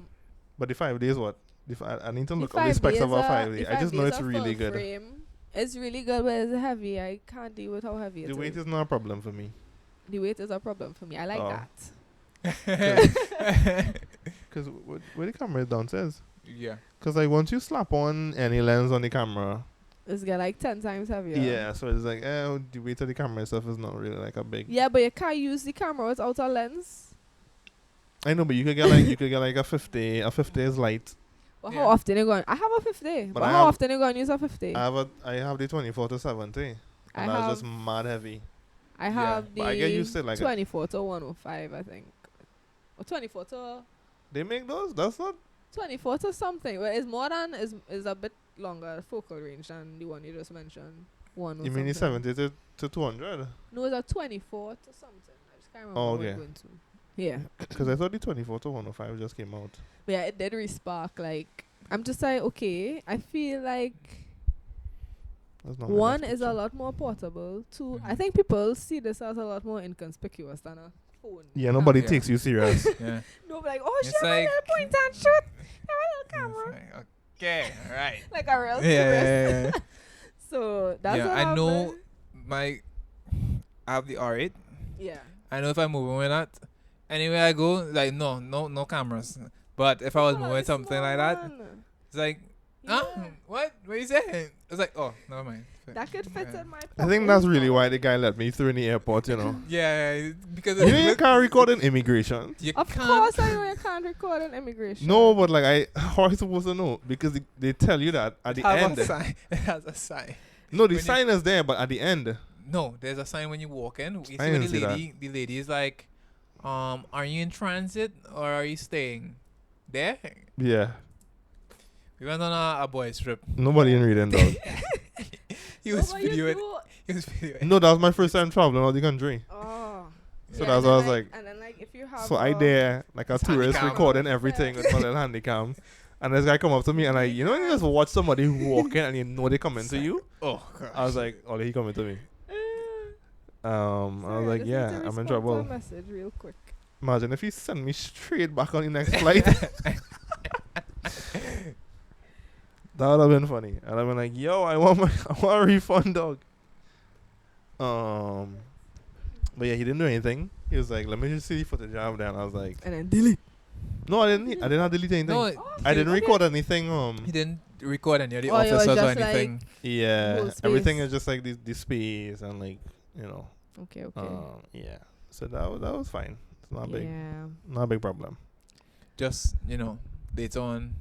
But the 5 days what? I need to the look up the 5 specs days of our are- 5 the days. I 5 just know days it's are really full good. frame. It's really good, but it's heavy. I can't deal with how heavy it The is. weight is not a problem for me. The weight is a problem for me. I like Oh. that. Because where the camera is downstairs. Yeah. Because like once you slap on any lens on the camera, It's get like 10 times heavier. yeah, so it's like, the weight of the camera itself is not really like a big. Yeah, but you can't use the camera without a lens. I know, but you could get like a 50. A 50 is light. But Yeah. how often you going? I have a 50. But But I how have- often you going to use a 50? I have the 24 to 70, I and that's have just mad heavy. I Yeah, have but I get used to the it, like 24 to 105, I think. Or 24 to They make those. That's not. 24 to something. But it's more than is a bit longer focal range than the one you just mentioned. One or You mean the something. 70 to 200? No, it's a 24 to something. I just can't remember Oh, what okay. it's going to. Yeah. Because I thought the 24 to 105 just came out. But yeah, it did respark. Like, I'm just like, okay, I feel like That's not one enough is a picture. lot more portable. Two, I Mhm. think people see this as a lot more inconspicuous than a phone. Yeah, nobody Yeah. takes you serious. Yeah. No, like, oh, It's shit, my like- little point and shoot. Have a little camera. It's like, okay, all right. Like a real Yeah. tourist. So that's Yeah, what I happened. know I have the R8. Yeah. I know if I'm moving with that, anywhere I go, like no cameras. But if I was Oh, moving it's something like that, one. it's like, Yeah. what? What you saying? It's like, oh, never mind. That could fit Yeah. in my I think that's really why the guy let me through in the airport, you know. Yeah, because You know you can't record in immigration. you Of can't. course, I know you can't record an immigration. No, but like how are you supposed to know? Because they tell you that at the have end. a sign. It has a sign. No, the when you- sign is there, but at the end. No, there's a sign when you walk in. You see I when didn't see that. the lady is like, are you in transit or are you staying there? Yeah. We went on a boys trip. Nobody in reading dog. He was What you videoing. do? He was videoing. No, that was my first time traveling out the country. Oh. So Yeah. that's why I was like, And then, like, if you have. so I there like a tourist Handycam. recording everything with my little handycam. And this guy come up to me and I, you know, when you just watch somebody who walk in and you know they come into you. Oh, gosh. I was like, oh, he coming to me. I was Sorry, like, just need yeah, to I'm in respond to a trouble. message real quick. Imagine if he send me straight back on the next flight. That would have been funny. And I'd been like, yo, I want a refund, dog. But yeah, he didn't do anything. He was like, let me just see the footage I have there. And I was like, And then delete. no, I didn't delete anything. No, I didn't okay. record anything. he didn't record any of the Oh, it was officers or just anything. Yeah, Whole everything space. is just like the space and like, you know. Okay, okay. Yeah. So that was fine. It's not big, Yeah. not a big problem. Just, later on,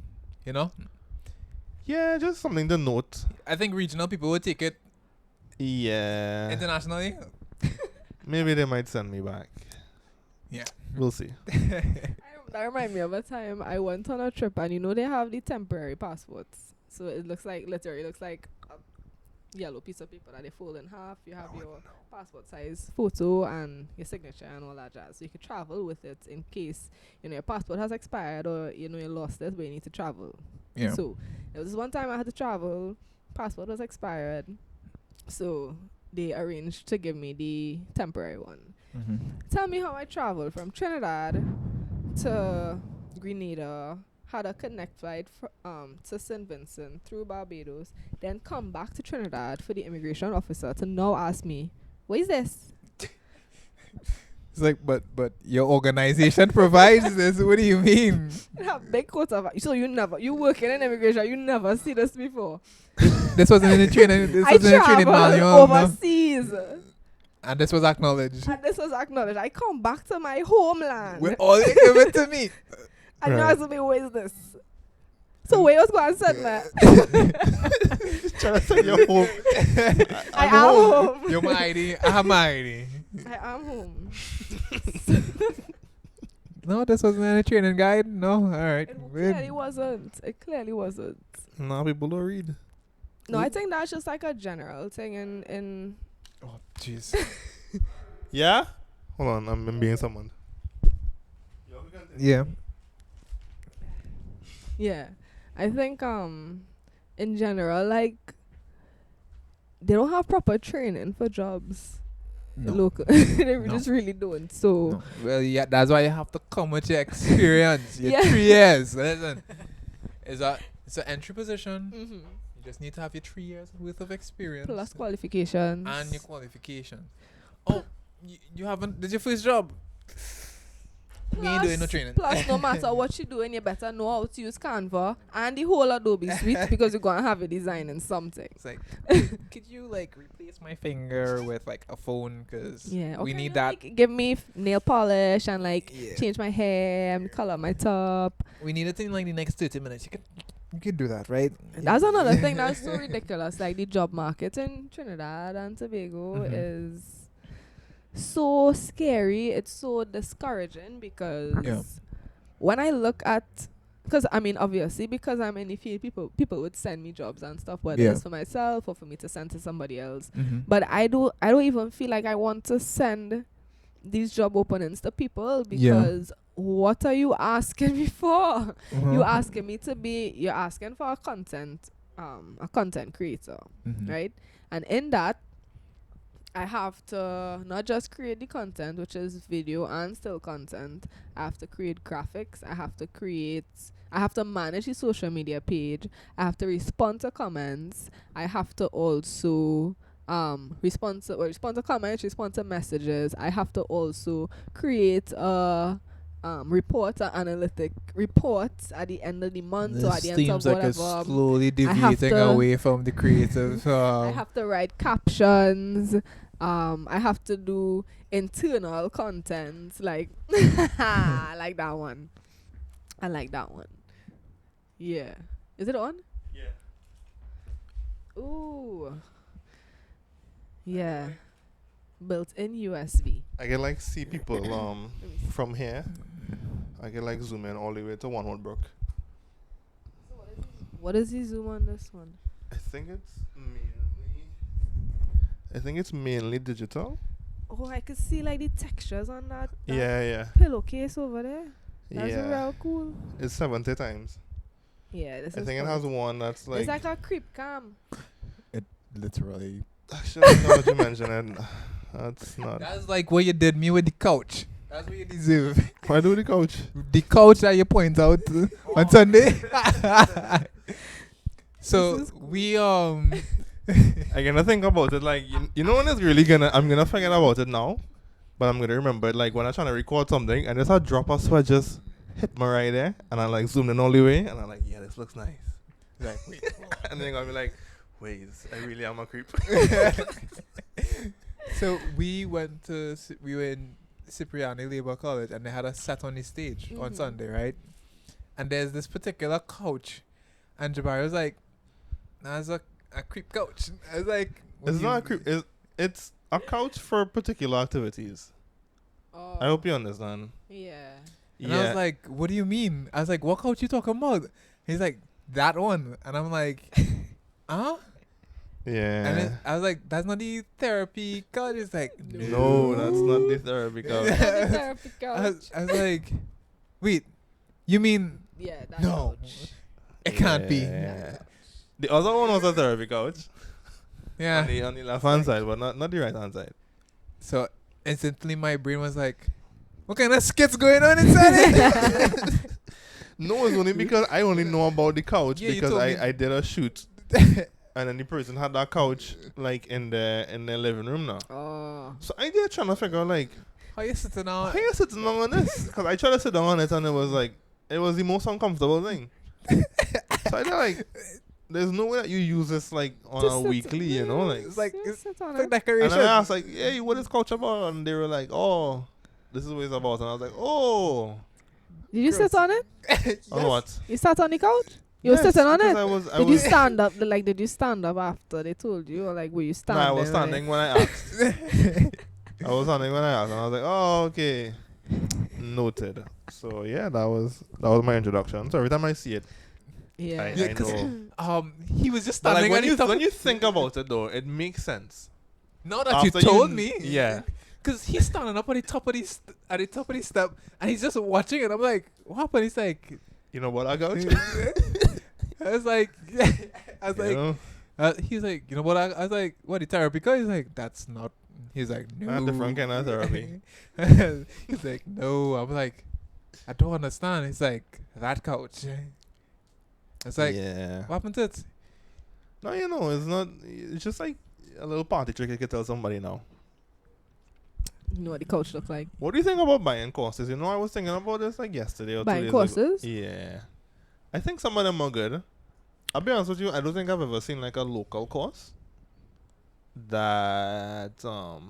Yeah, just something to note. I think regional people would take it Yeah. internationally. Maybe they might send me back. Yeah. We'll see. That reminds me of a time I went on a trip and they have the temporary passports. So it looks like, literally looks like a yellow piece of paper that they fold in half. You have your passport size photo and your signature and all that jazz. So you could travel with it in case, your passport has expired or, you lost it, but you need to travel. Yeah. So there was one time I had to travel, passport was expired. So they arranged to give me the temporary one. Mm-hmm. Tell me how I traveled from Trinidad to Grenada, had a connect flight to St. Vincent through Barbados, then come back to Trinidad for the immigration officer to now ask me, what is this? It's like, but your organization provides this. What do you mean? And have big coat of. So you working in immigration, you never see this before. This wasn't in the training. This I wasn't in the training travel manual. No? overseas. And this was acknowledged. And this was acknowledged. I come back to my homeland. With all you give it to me. And you Right. ask me, where is this? So where was going to send me? Trying to send you home. I am home. You're my ID. I have my ID. I am home. No, this wasn't in a training guide. No, all right. It clearly wasn't. It clearly wasn't. Nah, people don't read. No, I think that's just like a general thing in Oh, jeez. Yeah? Hold on, I'm being summoned. Yeah. yeah. I think in general, like they don't have proper training for jobs. No. Local. They No. just really don't. So No. Well, yeah, that's why you have to come with your experience. Your Yeah. 3 years. Listen, it's an entry position. mhm. You just need to have your 3 years worth of experience Plus qualifications. and your qualifications. Oh, you haven't? Did your first job? We ain't doing no training. Plus, no matter what you doing, you better know how to use Canva and the whole Adobe suite because you're gonna have a design in something. It's like, could you like replace my finger with like a phone? Cause Yeah, we okay, need you, that. like, give me nail polish and like Yeah. change my hair and color my top. We need it in like the next 30 minutes. You could do that, right? That's another thing that's so ridiculous. Like the job market in Trinidad and Tobago Mhm. is so scary. It's so discouraging because Yeah. when I look at, because I mean obviously because I'm in the field, people would send me jobs and stuff, whether Yeah. it's for myself or for me to send to somebody else. Mm-hmm. But I don't even feel like I want to send these job openings to people Yeah. because what are you asking me for? Uh-huh. You're asking for a content creator, Mhm. right? And in that, I have to not just create the content, which is video and still content. I have to create graphics. I have to manage the social media page. I have to respond to comments. I have to also respond to comments, respond to messages. I have to also create a analytic reports at the end of the month or at the end of like whatever. it's slowly have deviating to- away from the creative. I have to write captions. I have to do internal content, like I like that one. I like that one. Yeah. Is it on? Yeah. Ooh. Yeah. Built-in USB. I can like see people from here. I can like zoom in all the way to One Woodbrook. What is the zoom on this one? I think it's mainly digital. Oh, I could see like the textures on that Yeah. pillowcase over there. That's Yeah. real cool. It's 70 times. Yeah, this I is think it fun. has one that's like It's like a creep cam. Literally. actually now that you mention it, that's not. That's like what you did me with the couch. That's what you deserve. Why do the couch? The couch that you point out on Sunday. So we I'm gonna think about it like you know when it's really I'm gonna forget about it now, but I'm gonna remember it like when I'm trying to record something and there's a drop of sweat just hit me right there and I like zoomed in all the way and I'm like, yeah, this looks nice. Like wait. And then I'm gonna be like, wait, I really am a creep. So we were in Cipriani Labour College and they had a set on the stage on Mhm. Sunday, right? And there's this particular couch and Jabari was like, that's a creep couch. I was like, what It's do you not a creep. It's a couch for particular activities. Oh. I hope you understand. Yeah. And I was like, what do you mean? I was like, what couch you talking about? He's like, that one. And I'm like, huh? yeah. And I was like, that's not the therapy couch. It's like, No, that's not the therapy couch. Therapy I couch. was like, wait, you mean Yeah, that no? couch. It can't be. Yeah. The other one was a therapy couch. Yeah. On the left hand side, but not the right hand side. So instantly my brain was like, what kind of skits going on inside it? No, it's only because I only know about the couch Yeah, you because told me. I did a shoot and then the person had that couch like in the living room now. Oh. So I did trying to figure out like How you sitting how on? you sitting down on this? Because I tried to sit down on it and it was like it was the most uncomfortable thing. So I feel like there's no way that you use this like on Just a sit- weekly, you know, like. It's like Just it's sit on for it. decoration. And then I was like, "Hey, what is couch about?" And they were like, "Oh, this is what it's about." And I was like, "Oh, Did you sit on it? on what?" You sat on the couch? You were Yes, sitting on because it? I Did you was. stand up? Like, did you stand up after they told you? Or like, were you standing? Nah, I was standing when I asked. I was standing when I asked, and I was like, "Oh, okay, noted." So yeah, that was my introduction. So every time I see it, Yeah. I know. He was just But like standing when on the you top. when you think about it though, it makes sense. Now that After you told you- me, yeah. because he's standing up at the top of the step, and he's just watching it. I'm like, what happened? He's like, You know what I got? I was like, I was You like, know? he's like, you know what? I was like, what, the therapy guy? He's like, that's not. He's like, no. Not different kind of therapy. He's like, no. I'm like, I don't understand. He's like, that couch. It's like, yeah. what happened to it? No, you know, it's not. It's just like a little party trick you can tell somebody now. You know what the couch looked like? What do you think about buying courses? You know, I was thinking about this like yesterday or 2 Buying days courses? ago. Yeah. I think some of them are good. I'll be honest with you, I don't think I've ever seen like a local course that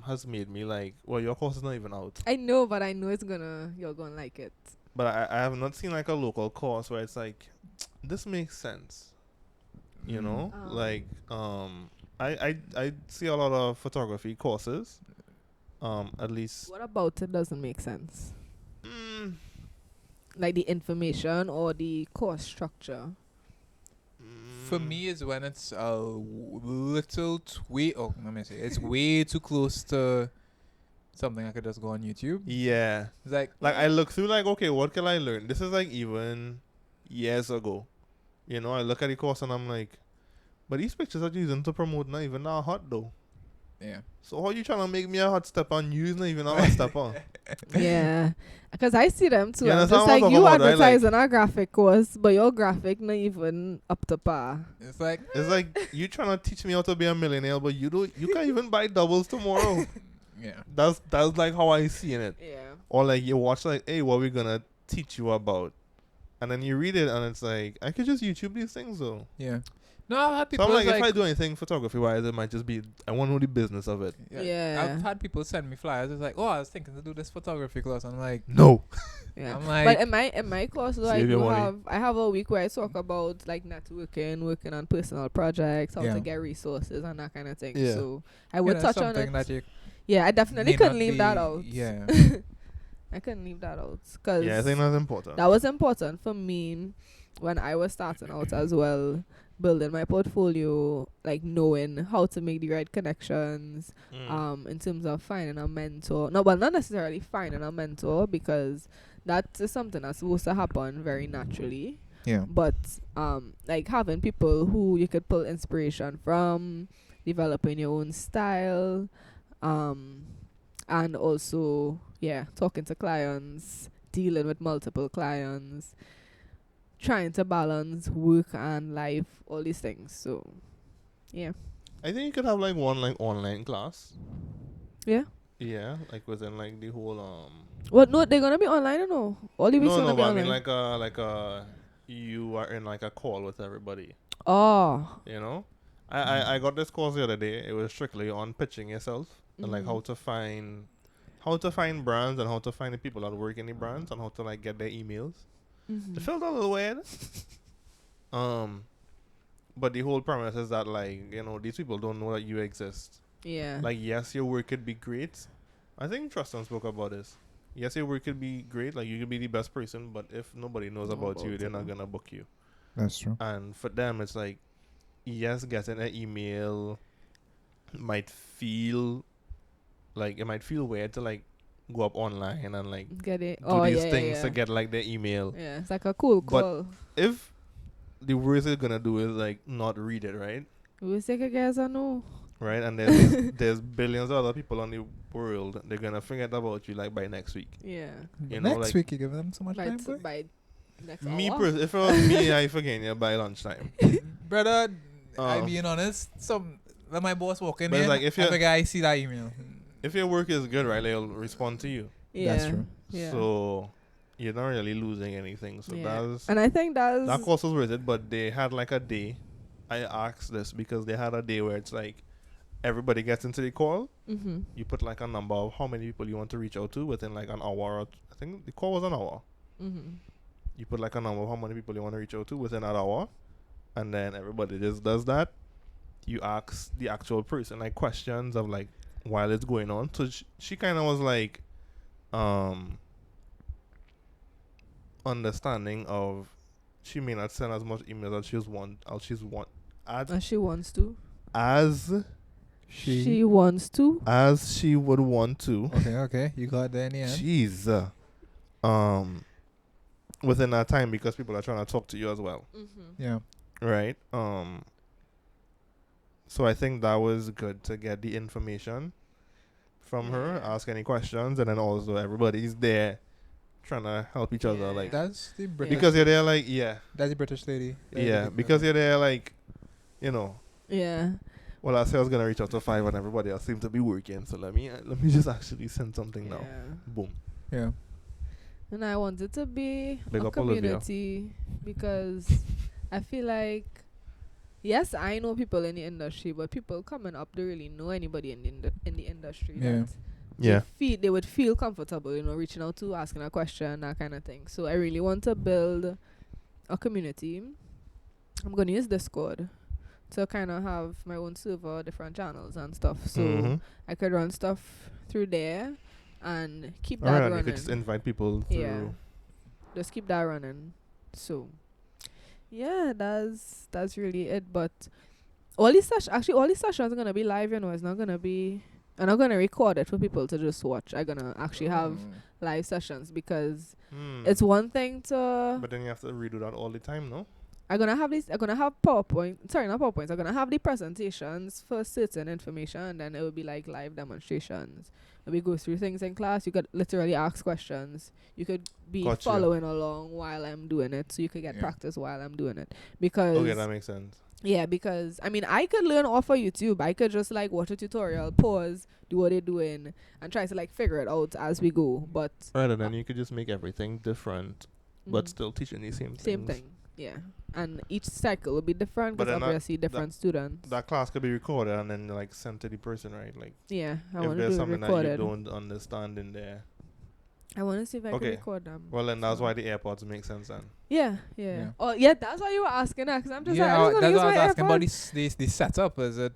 has made me like, well, your course is not even out. I know, but I know you're gonna like it. But I have not seen like a local course where it's like, this makes sense. You know? Like, I see a lot of photography courses. At least. What about it doesn't make sense? Mm, Like the information or the course structure? For me, is when it's a little way. Oh, let me say, it's way too close to something I could just go on YouTube. Yeah. It's like, I look through like, okay, what can I learn? This is like even years ago. You know, I look at the course and I'm like, but these pictures are using to promote not even that hot though. yeah. So how you trying to make me a hot stepper and you not even a hot stepper? Yeah, because I see them too. You I'm understand just what I'm like, you talking about, right? advertising a graphic course, but your graphic not even up to par. It's like, It's like you trying to teach me how to be a millionaire, but you can't even buy doubles tomorrow. yeah. That's like how I see it. Yeah. Or like you watch like, hey, what we gonna teach you about? And then you read it and it's like, I could just YouTube these things though. Yeah. No, I've had So people I'm like, like if I do anything photography wise, it might just be, I want to know the business of it. Yeah. I've had people send me flyers. It's like, oh, I was thinking to do this photography class. I'm like, No. I'm But like, in my course though, Save your money. I have a week where I talk about like networking, working on personal projects, how Yeah. to get resources and that kind of thing. Yeah. So I would touch on something it. that you Yeah, I definitely may couldn't not leave that be- out. Yeah. I couldn't leave that out because Yeah, I think that's important. that was important for me when I was starting out as well, building my portfolio, like knowing how to make the right connections, in terms of finding a mentor. No, well, not necessarily finding a mentor because that is something that's supposed to happen very naturally. Yeah. But like having people who you could pull inspiration from, developing your own style, and also talking to clients, dealing with multiple clients, trying to balance work and life, all these things. So yeah. I think you could have like one like online class. Yeah. Yeah, like within like the whole What? No, they're gonna be online or no? All the weeks No, gonna be but I online. mean like you are in like a call with everybody. Oh. You know? I got this course the other day. It was strictly on pitching yourself and like how to find brands and how to find the people that work in the brands and how to like get their emails. It felt a little weird. But the whole premise is that like, you know, these people don't know that you exist. Yeah. Like, yes, your work could be great. I think Truston spoke about this. Yes, your work could be great. Like, you could be the best person, but if nobody knows about you, they're not going to book you. That's true. And for them, it's like, yes, getting an email might feel like, it might feel weird to like go up online and like Get it? do these yeah, things yeah. to get like their email. Yeah, it's like a cool But- call. If the worst they're going to do is like not read it, right? We take a guess or no? Right, and there's billions of other people on the world. They're gonna forget about you like by next week. Yeah. You know, Next like- week you give them so much By, time. boy? by next Me, hour. if it was me, I forget you by lunchtime. Brother, I Oh. being honest, when my boss walk in But it's here, like if I you're- figure I see that email. If your work is good, right, they'll respond to you. Yeah. That's true. Yeah. So you're not really losing anything. So that's and I think that course was worth it. But they had like a day. I asked this because they had a day where it's like everybody gets into the call. Mm-hmm. You put like a number of how many people you want to reach out to within like an hour. I think the call was an hour. Mm-hmm. You put like a number of how many people you want to reach out to within an hour, and then everybody just does that. You ask the actual person like questions of like while it's going on. So she kind of was like, understanding of she may not send as much emails as As she wants to. as She wants to. as she would want to. Okay. You got there in the end. Jeez. Within that time because people are trying to talk to you as well. Mm-hmm. Yeah. Right. So I think that was good to get the information from her, ask any questions, and then also everybody's there trying to help each other, like That's the British. because you're there, like That's the British lady. because you're there, like Yeah. Well, I said I was gonna reach out to 5, and everybody else seemed to be working. So let me just actually send something now. Boom. Yeah. And I want it to be Big a up Olivia. community because I feel like, yes, I know people in the industry, but people coming up don't really know anybody in the industry. Yeah. that they would feel comfortable, reaching out to, asking a question, that kind of thing. So I really want to build a community. I'm going to use Discord to kind of have my own server, different channels and stuff. So I could run stuff through there and keep that running. You could just invite people through. Yeah. Just keep that running. So yeah, that's really it. But all these sessions are gonna be live, it's not gonna be, I'm not gonna record it for people to just watch. I'm gonna actually have live sessions because it's one thing to, But then you have to redo that all the time, no? I'm gonna have PowerPoint, sorry, not PowerPoints, I'm gonna have the presentations for certain information, and then it will be like live demonstrations. And we go through things in class. You could literally ask questions. You could be following along while I'm doing it, so you could get practice while I'm doing it. Because okay, that makes sense. Yeah, because I mean, I could learn off of YouTube. I could just like watch a tutorial, pause, do what they're doing, and try to like figure it out as we go. But rather than you could just make everything different, but still teaching the same thing. Yeah, and each cycle will be different But because then obviously different students. That class could be recorded and then like sent to the person, right? Like Yeah, I if want to there's do it something recorded. that you don't understand in there. I want to see if I can record them. Well, then that's why the AirPods make sense then. Yeah. Yeah. Oh, yeah, that's why you were asking that, because I'm just like, Yeah, I'm just that's going to what I use was my asking about AirPods. the setup. Is it,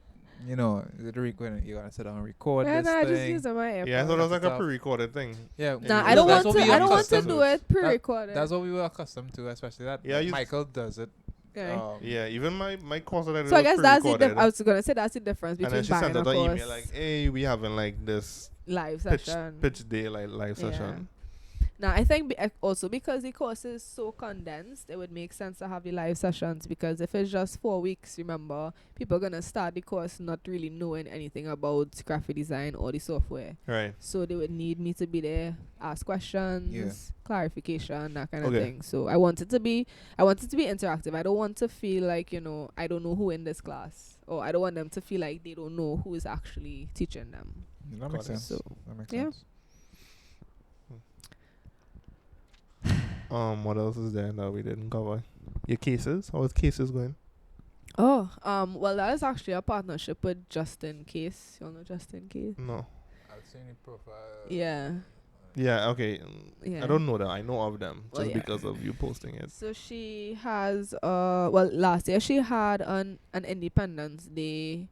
is it when you're gonna sit down and record Yeah, this nah, I just thing? use my AirPods. Yeah, so that's like a Setup. pre-recorded thing. Yeah. Nah, I don't I want don't want to do it pre-recorded. That's what we were accustomed to, especially that. Yeah, Michael does it. Okay. Yeah, even my course that I did So I was guess that's the pre-recorded. I was gonna say that's the difference And then between she sent buying out a an course email like, hey, we having like this live pitch session. day like live session. Now I think also because the course is so condensed, it would make sense to have the live sessions, because if it's just 4 weeks, remember, people are gonna start the course not really knowing anything about graphic design or the software. Right. So they would need me to be there, ask questions, clarification, that kind of Okay. thing. So I want it to be interactive. I don't want to feel like, I don't know who in this class, or I don't want them to feel like they don't know who is actually teaching them. That makes sense. So, that makes yeah. sense. What else is there that we didn't cover? Your cases? How is cases going? Oh, well, that is actually a partnership with Just In Case. You all know Just In Case? No. I've seen your profile. Yeah. Yeah, okay. Yeah. I don't know them. I know of them Well, just yeah. because of you posting it. So she has, last year she had an Independence Day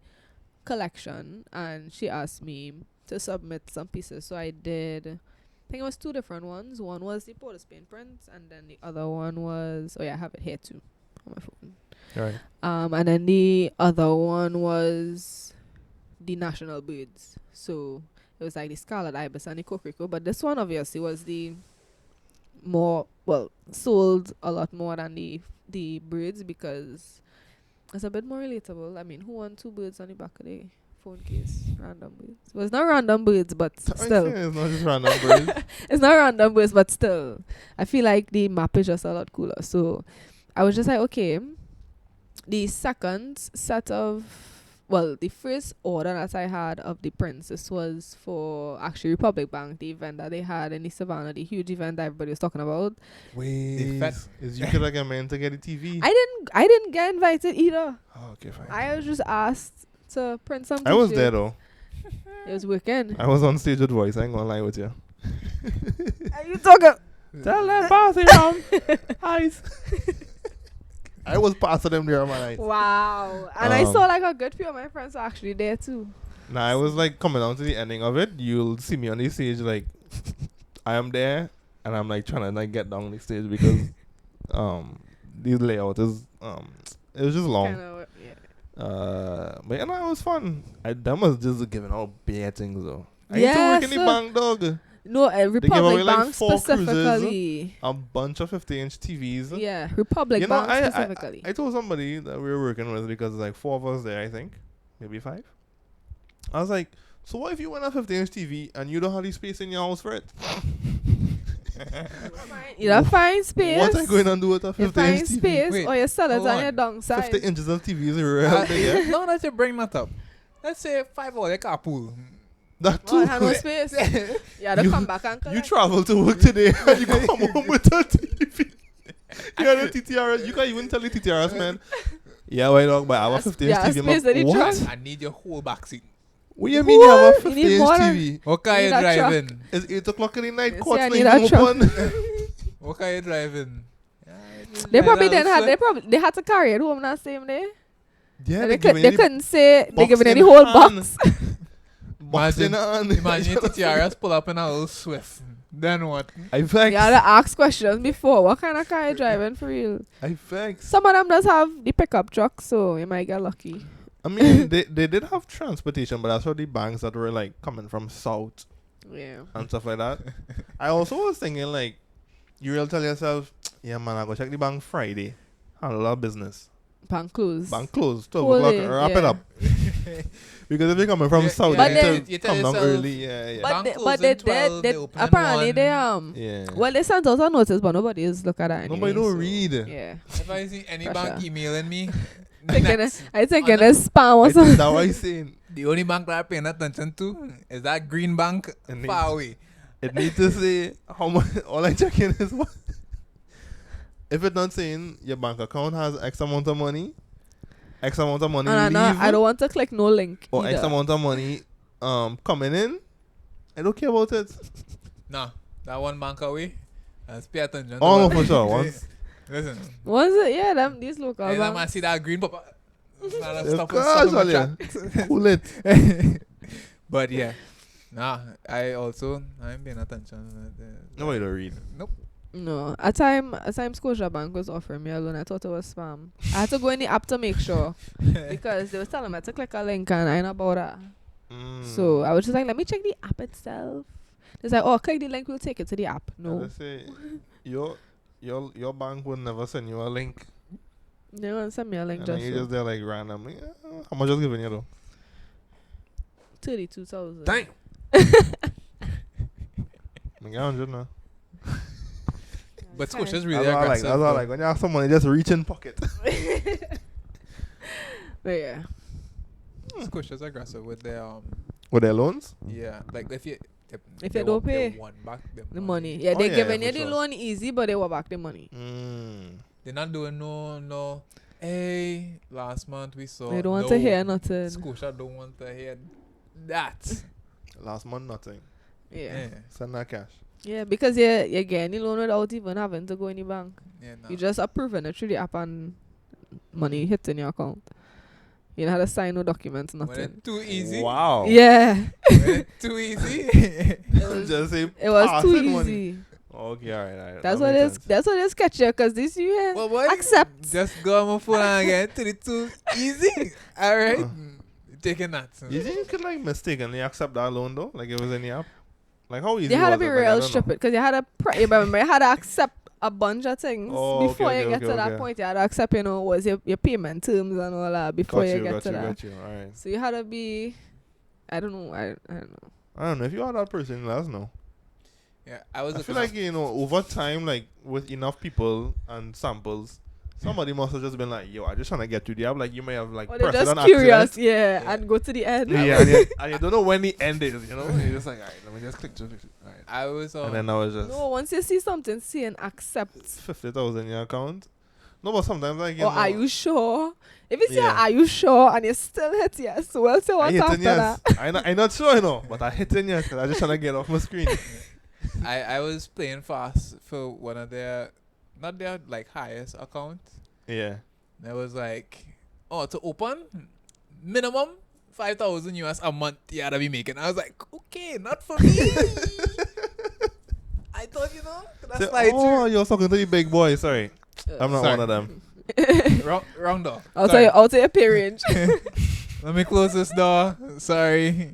collection, and she asked me to submit some pieces. So I did, I think it was 2 different ones. One was the Porter Spain prints, and then the other one was, I have it here too on my phone. Right. And then the other one was the national birds. So it was like the scarlet ibis and the coquelicot. But this one obviously was the sold a lot more than the birds, because it's a bit more relatable. I mean, who want 2 birds on the back of the phone case? Random birds. Well, it's not random birds, but still. It's not just random birds. It's not random birds, but still. I feel like the map is just a lot cooler. So I was just like, okay, the second set of well, the first order that I had of the Princess was for actually Republic Bank, the event that they had in the Savannah, the huge event that everybody was talking about. Wait, fat- is you could like a man to get a TV? I didn't get invited either. Oh, okay, fine. I was just asked to print some. I was t-shirts. there though. It was weekend. I was on stage with voice. I ain't gonna lie with you. Are you talking? Tell them pass it around. Ice. I was passing them there on my night. Wow. And I saw like a good few of my friends were actually there too. Now I was like coming down to the ending of it. You'll see me on the stage like I am there, and I'm like trying to like get down the stage because the layout is it was just long. Kinda, yeah. But you know, it was fun. Them was just giving out bare things though. I used to Yeah, work in the so- bank, dog. No, Republic away, like, Bank 4 cruises. specifically. A bunch of 50-inch TVs. Yeah, Republic You know, Bank specifically. I told somebody that we were working with because like 4 of us there, I think, maybe 5. I was like, so what if you want a 50-inch TV and you don't have the space in your house for it? You don't find space. What are you going to do with a You 50-inch find TV? space Wait, or you sell it hold on on. your downside. 50 inches of TV is real big, yeah? No, that you bring that up. Let's say 5 hours, like a pool. That Oh, too. have no space. You had to You- come back and You collect. travel to work today and you come home with a TV. You got a TTRS. You can't even tell the TTRS, man. Yeah, why dog? But I have a 50-inch yeah, TV. space I'm like, in the what? trunk. I need your whole back seat. What do you mean you have a What? You need 50-inch more than- TV? What car Need you a truck. driving? It's 8 o'clock in the night. You Court's see, I not need even a truck. open. What car you driving? They probably didn't have. They had to carry it home that same day. Yeah, And they giving they you couldn't say they box giving in any whole hand. box. box in hand. Imagine TTRS pull up in a little Swift. Then what? I vex. You had to ask questions before. What kind of car you driving for real? I vex. Some of them does have the pickup truck, so you might get lucky. I mean, they did have transportation, but that's for the banks that were like coming from south Yeah. and stuff like that. I also was thinking like, you will tell yourself, yeah man, I go check the bank Friday, handle our business. Bank close. Bank closed, 12 Whole o'clock, day, wrap it yeah. up. Because if you're coming from Yeah, south, But you then- need you to tell come down yourself- early. Yeah, yeah. But Bank they, close but they in 12, did. they open Apparently one. they Yeah. Well, they sent out a notice, but nobody is look at that. Anyway, Nobody don't so, read. Yeah. If I see any bank Pressure. emailing me, Thinking next, I think it on is spam or I think something. that's what I'm saying. the only bank that I'm paying attention to is that green bank And far away. It needs to say how much. All I check in is what. If it's not saying your bank account has X amount of money, X amount of money And leave, I don't want to click no link. or X either. amount of money coming in, I don't care about it. Nah, that one bank away. Let's pay attention. to Oh, what- for sure. Once. Listen, Was it? Yeah, them these local and I banks. see that green pop up. Of course, Alia. Pull it. But yeah, nah, I'm paying attention. Nobody don't read. Nope. No, a time Scotia Bank was offering me a loan. I thought it was spam. I had to go in the app to make sure because they was telling me to click a link and I ain't about that. So I was just like, let me check the app itself. It's like, oh, click the link, we'll take it to the app. No, Let's say your bank would never send you a link. they won't send me a link And just then you so. just there like randomly. How much was giving you though? 32,000. Dang. I got 100 now. But Fine. Scotia's really That's all I like. aggressive. That's all I like. When you have some money, just reach in pocket. But yeah, Scotia's aggressive with their With their loans? yeah, like if you If you don't pay, they want back the money. Yeah, Oh, they yeah, giving for you the sure. loan easy, but they want back the money. They're not doing no. Hey, last month we saw. They don't want no, to hear nothing. Scotia don't want to hear that. Last month, nothing. Yeah. Send that cash. Yeah, because you're getting the loan without even having to go in the bank. Yeah, nah. You just approving it through the app and money hits in your account. You don't have to sign no documents, When nothing. it's too easy. Wow. Yeah, When it's too easy. Just say it was too passing money. easy. Okay, alright. That's what is. That's what is sketchy. Cause this you Well, boy, accept. Just go on my phone and get to the too easy. All right, taking that. You think you could like mistakenly accept that loan though? Like it was in the app? Like how easy You had to was be it? Like, I real don't know. stupid because you had to. You remember you had to accept a bunch of things Oh, before okay, you get okay, to that okay. point. You had to accept, was your payment terms and all that before Got you you, get got to you, that. got you. Alright. So you had to be. I don't know. I don't know. I don't know. If you are that person, let us know. Yeah, I was. I feel looking like, over time, like with enough people and samples, Somebody must have just been like, yo, I just trying to get to the app. Like, you may have, like, Or they're pressed it just on curious, accident. yeah, and go to the end. Yeah, and you don't know when the end is, you know? And you're just like, all right, let me just click to it. All right. I was And then I was just No, once you see something, see and accept. 50,000 in your account. No, but sometimes, like, you Or know. are you sure? If it's Yeah. are you sure? And you still hit yes, well, say I what's after hitting yes. that. I'm not sure, you know, but I hitting yes because I just trying to get off my screen. I was playing fast for one of their, not their like highest accounts. Yeah. There was like, oh, to open minimum 5,000 US a month. You gotta be making. I was like, okay, not for me. I thought, you know, that's Say, like oh, you're talking to the big boy. Sorry, I'm not Sorry. one of them. wrong door. I'll Sorry. tell you pay range. Let me close this door. Sorry,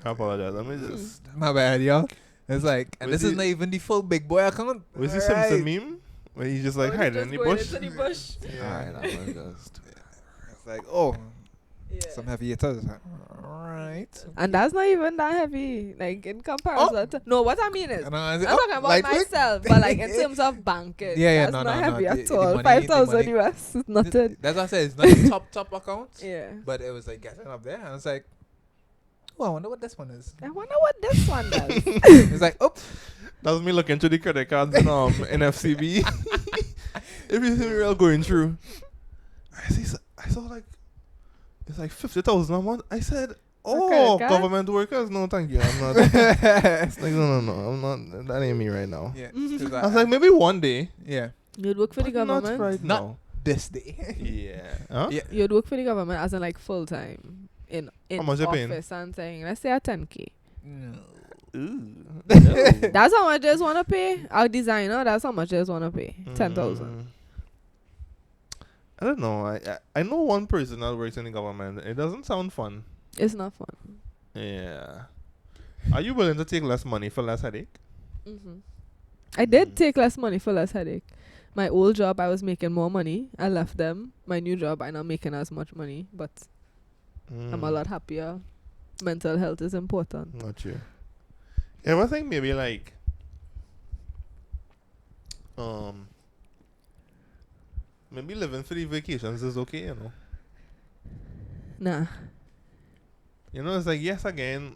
I apologize. Let me just. my bad, y'all. It's like, and Was this is he- not even the full big boy account. Was he Alright. Simpson meme? Where he's just like hiding in the bush? Into the bush. Yeah. Alright, I was just. It's like, oh, Yeah. some heavy hitters. Alright. And that's not even that heavy, like in comparison. To, no, what I mean is, And I'm talking about myself, but like in terms of banking, Yeah, that's no, not no, heavy no. at The all. money- 5,000 the money- US is nothing. That's what I said. It's not the top accounts. Yeah. But it was like getting up there. And I was like, oh, I wonder what this one is. I wonder what this one does. It's like, oh, That was me looking through the credit cards in NFCB. Everything we were going through. I saw like it's like 50,000 a month. I said, oh, credit card? government workers? No, thank you. I'm not. It's like, no, I'm not. That ain't me right now. yeah. I was like, maybe one day. yeah, You'd work for the but not government. right Not- now. this day. Yeah. Huh? Yeah. You'd work for the government as in like full time in How much you paying? office and thing. Let's say a 10K. No. Ooh. That's how much they just want to pay. Our designer, that's how much they just want to pay. 10,000. Mm. I don't know. I know one person that works in the government. It doesn't sound fun. It's not fun. Yeah. Are you willing to take less money for less headache? I did take less money for less headache. My old job, I was making more money. I left them. My new job, I'm not making as much money, but I'm a lot happier. Mental health is important. Not you. Yeah, I think maybe like maybe living for the vacations is okay, you know. Nah. You know, it's like yes again,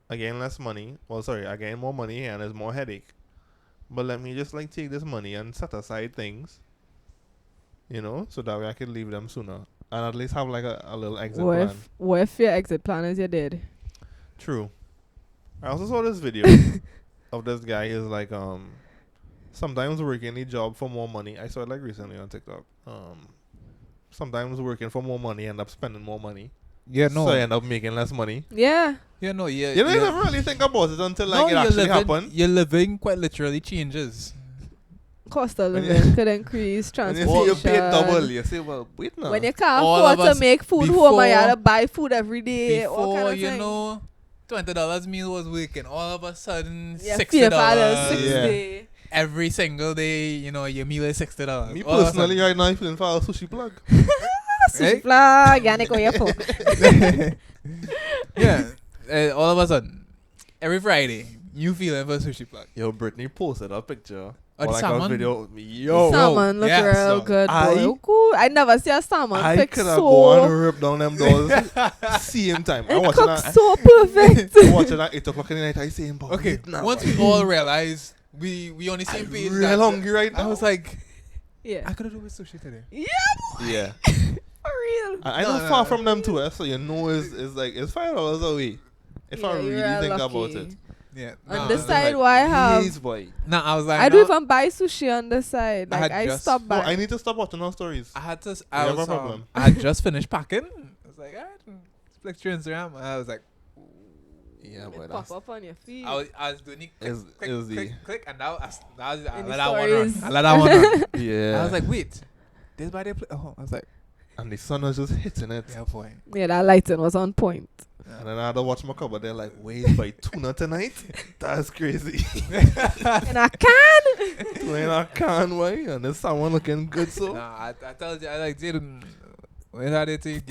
again less money. Well, sorry, again more money and there's more headache. But let me just like take this money and set aside things, you know, so that way I can leave them sooner and at least have like a little exit plan. What if your exit plan is you're dead? True. I also saw this video of this guy. He's like, sometimes working a job for more money. I saw it like recently on TikTok. Sometimes working for more money, end up spending more money. Yeah, no. So I end up making less money. Yeah. Yeah, no, yeah. You know, you yeah. never really think about it until like No, it your actually living- happened. Your living quite literally changes. Cost of When you- living could increase, And you see you transportation. pay double. You say, well, wait now. When you can't All of afford to us make food home and you before- gotta buy food every day. all Before, kind of you thing. know, $20 meal was working. All of a sudden, Yeah, $60. Yeah. 60. Every single day, you know, your meal is $60. Me All of a personally, sudden. right now, I'm feeling for a sushi plug. Sushi Right? plug, Yannick, what you for? Yeah. All of a sudden, every Friday, you feeling for a sushi plug. Yo, Brittany posted a picture. Oh, the or like a salmon? video. Yo, Salmon look yeah, real so good, I- boy. Cool. I never see a salmon I pick could have gone and so... rip down them doors same time. I It watching cooks that. so perfect. I watching that 8 o'clock in the night. I saying, but Okay, wait now, once boy. we all realize we on the same I'm page, real hungry right now. I was like, Yeah. I could have done with sushi today. Yeah. For real. I No, know no, far no. from them too, so you know it's like it's $5 away. If I Yeah, really you're think lucky. about it. Yeah. On no, the side, why I have... Please, boy. No, I was like, I no, don't even buy sushi on the side. I Like, had I just- stopped No, by. I need to stop watching our stories. I had to. You I have was. a problem. I had just finished packing. I was like, alright, flick through Instagram. And I was like, Yeah, boy, It that's pop up on your feed. I was doing it. Click, Is- click, is the- click, and now I In let the that one run. stories. I let that one run. yeah. I was like, wait, this by the oh, I was like, and the sun was just hitting it. yeah, boy. Yeah, that lighting was on point. And then I had to watch my cupboard. They're like, wait, by tuna tonight? That's crazy. And I can. Tuna in a can, way. And there's someone looking good, so. Nah, I told you, I like Jaden. When had it take?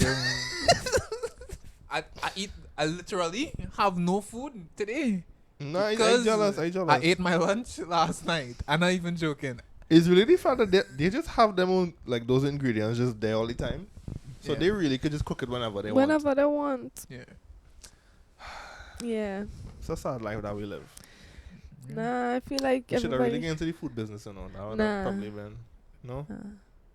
I eat. I literally have no food today. Nah, I Because jealous. I jealous. I ate my lunch last night. I'm not even joking. It's really the fact that they just have them own, like those ingredients just there all the time. So Yeah. they really could just cook it whenever they want. Whenever they want. Yeah. Yeah. It's a sad life that we live. Nah, I feel like You should have really everybody. get into the food business, you know. That would Nah. have probably been no.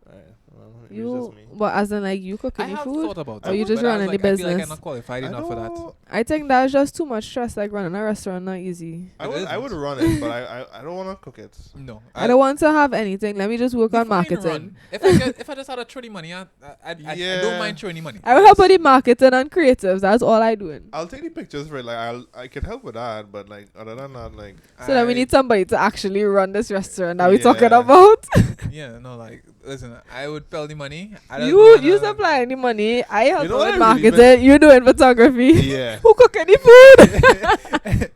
Alright, well, it's You, just me. but as in like you cook I any have food? thought about Or it. you just but I run was any like, I feel like I'm business? not qualified I enough for that. don't- I think that's just too much stress. Like running a restaurant, not easy. I It would isn't. run it, but I don't want to cook it. No. I don't want to have anything. Let me just work on Define marketing. run. If I just had a throw the money, I don't Yeah. mind throwing the money. I will help with the marketing and creatives. That's all I doing. I'll take the pictures for it. Like I can help with that, but like other than that, like So then we need somebody to actually run this restaurant that we're Yeah. talking about. Yeah, no, like listen, I would pay the money. You supply any money. I help You know with what I really marketing. meant? You doing photography. yeah. Who cook any food?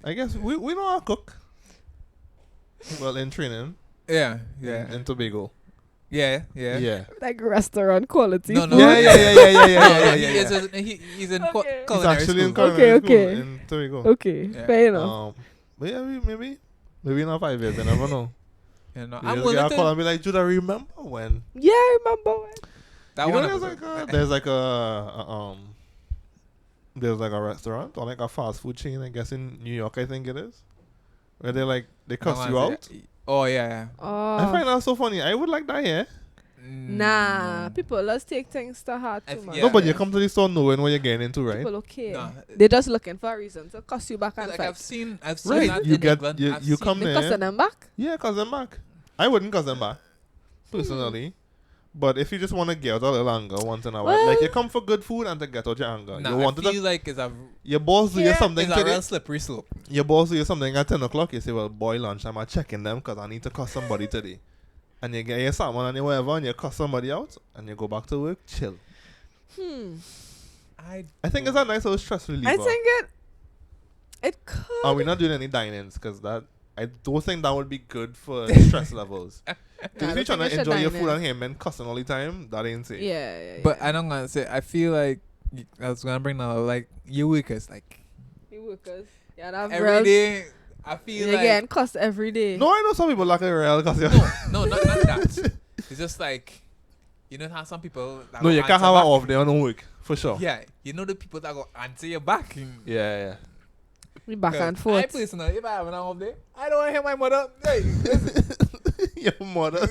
I guess we know how to cook. Well, in training, Yeah, in Tobago. yeah. Like restaurant quality No, food. no. Yeah. He's in Okay. It's culinary actually in school. culinary Okay, school okay. in Tobago. Okay, Yeah. fair enough. But yeah, maybe in 5 years. I never know. Yeah, no, You I'm just willing get a call to. and be like, Judah, remember when? Yeah, I remember when. That You one know, episode. there's like a restaurant or like a fast food chain, I guess in New York, I think it is, where they cuss you out. Oh yeah. I find that so funny. I would like that, yeah. Nah, people let's take things to heart I too f- much. yeah. No, but you come to the store knowing what you're getting into, right? People okay. Nah. They're just looking for a reason to cuss you back and Like fight. I've seen Right, that you in get England. you, I've you seen come They there. cussing them back? Yeah, cuss them back. I wouldn't cuss them back, personally. But if you just want to get out a little anger once in a while, like you come for good food and to get out your anger. Nah, you want I to feel like it's a your boss do you something it's a real today. slippery slope. Your boss do you something at 10 o'clock. You say, well, boy, lunchtime, I'm checking them because I need to cuss somebody today. And you get your salmon and your whatever and you cuss somebody out and you go back to work, chill. I think it's a nice little stress reliever. I think it could. Are we not doing any dine-ins? Because I don't think that would be good for stress levels. Nah, Because I if you're don't trying think to we should enjoy your dine food in. and him and cussing all the time, that ain't safe. Yeah. But I'm gonna say I feel like I was gonna bring now like your workers like you workers. Yeah, that every day. I feel You're like getting cussed every day. No, I know some people like a real cuss. no, not that. It's just like you know how some people that No, go you can't answer have an back. off day on work, for sure. Yeah, you know the people that go answer your back. Yeah. We back and I forth. personally, if I have an off day, I don't want to hear my mother. Hey, listen, Your mother.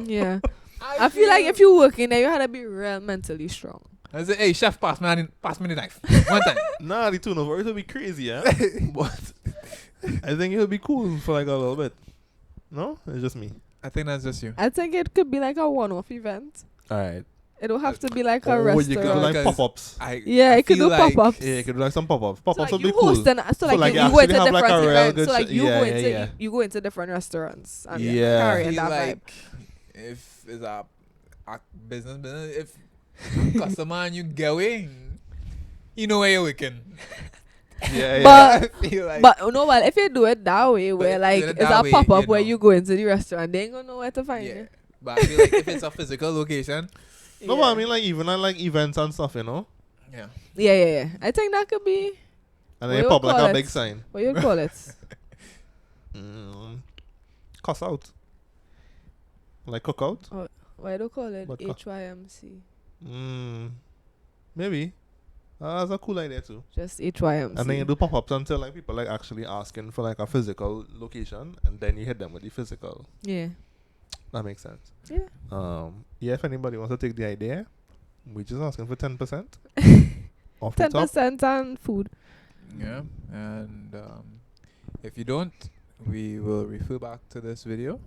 Yeah. I feel like if you working there, you had to be real mentally strong. I say, hey, chef, pass me the knife one time. Nah, the tune of it will be crazy, yeah. But I think it'll be cool for like a little bit. No? It's just me. I think that's just you. I think it could be like a one-off event. Alright. It don't have to be like a Oh, you restaurant. could do like Because pop-ups. Yeah, I it could feel do like- pop-ups. Yeah, you could do like some pop-ups. So Pop-ups like would you be cool. hosting, so like like you you go into actually have like different a real events. good So like sh- you yeah, go yeah, into yeah. You go into different restaurants. And Yeah. I carrying feel that vibe. like if it's a business, if customer and you going, you know where you're working. Yeah, But I feel like but no, well, if you do it that way, where if like you do it it's that a way, pop up you where know. you go into the restaurant, they ain't gonna know where to find yeah. you. But I feel like if it's a physical location, No, but I mean like even at like events and stuff, you know? yeah. Yeah. I think that could be And What then you you pop like call a it? big sign. what you call it. Cuss out. Like cook out? Why do you call it What HYMC? Maybe. That's a cool idea too. Just HYMC. And then you do pop-ups until like people like actually asking for like a physical location, and then you hit them with the physical. Yeah. That makes sense. Yeah. Yeah. If anybody wants to take the idea, we just asking for 10% off the top. 10% on food. Yeah. And if you don't, we will refer back to this video.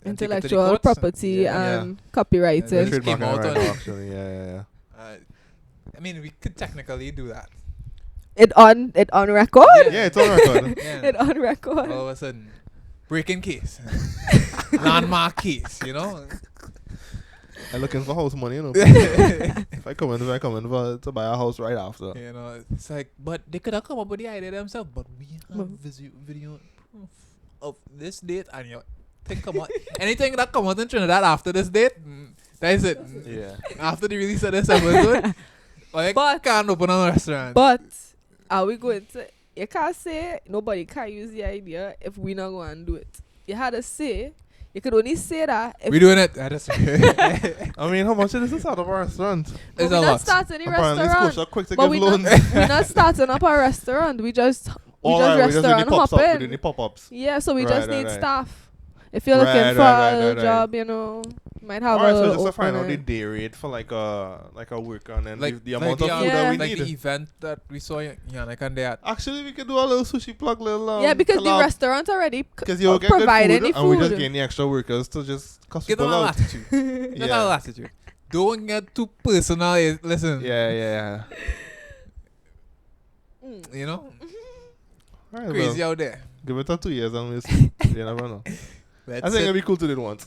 and take it to the Intellectual courts. property Yeah. and copyrighted. And Trademark came out right on- now, actually. Yeah. I mean, we could technically do that. It on record? Yeah, it's on record. Yeah. It on record. All of a sudden, breaking case, landmark case. You know. I'm looking for house money, you know. If I come in to buy a house right after. You know, it's like, but they could have come up with the idea themselves. But we have video proof of this date, and you think about anything that comes out in Trinidad after this date. That is it. Yeah. After the release of this episode, like, But- can't open a restaurant. But are we going to? You can't say nobody can use the idea if we not going to do it. you had to say, you could only say that if We doing it. I just I mean, how much is this out of our restaurant? but It's we a not lot. starting a Apparently, restaurant. Scotia quick to But give we loans. we're not starting up a restaurant. We just Alright, we just do the restaurant pops up. We do hopping. the pop-ups. Yeah, so we Right, just right, need right. staff. If you're looking Right, for right, a right. job, you know, you might have Alright, a so little just to find out the opening. day rate for like a worker and then Like the amount of the, food that we like need. the event that we saw Yannick and they had. Actually, we could do a little sushi plug, little Yeah, because the collab. restaurant already Because you'll get good providing food, the and we just food. gain the extra workers to just cost Give them people a out. latitude. Give them a Yeah, latitude. Don't get too personal. Listen, yeah. Mm. you know, Alright, crazy well, out there. give it 2 years and we'll see. You never know. Let's I think it'd be cool to do it once.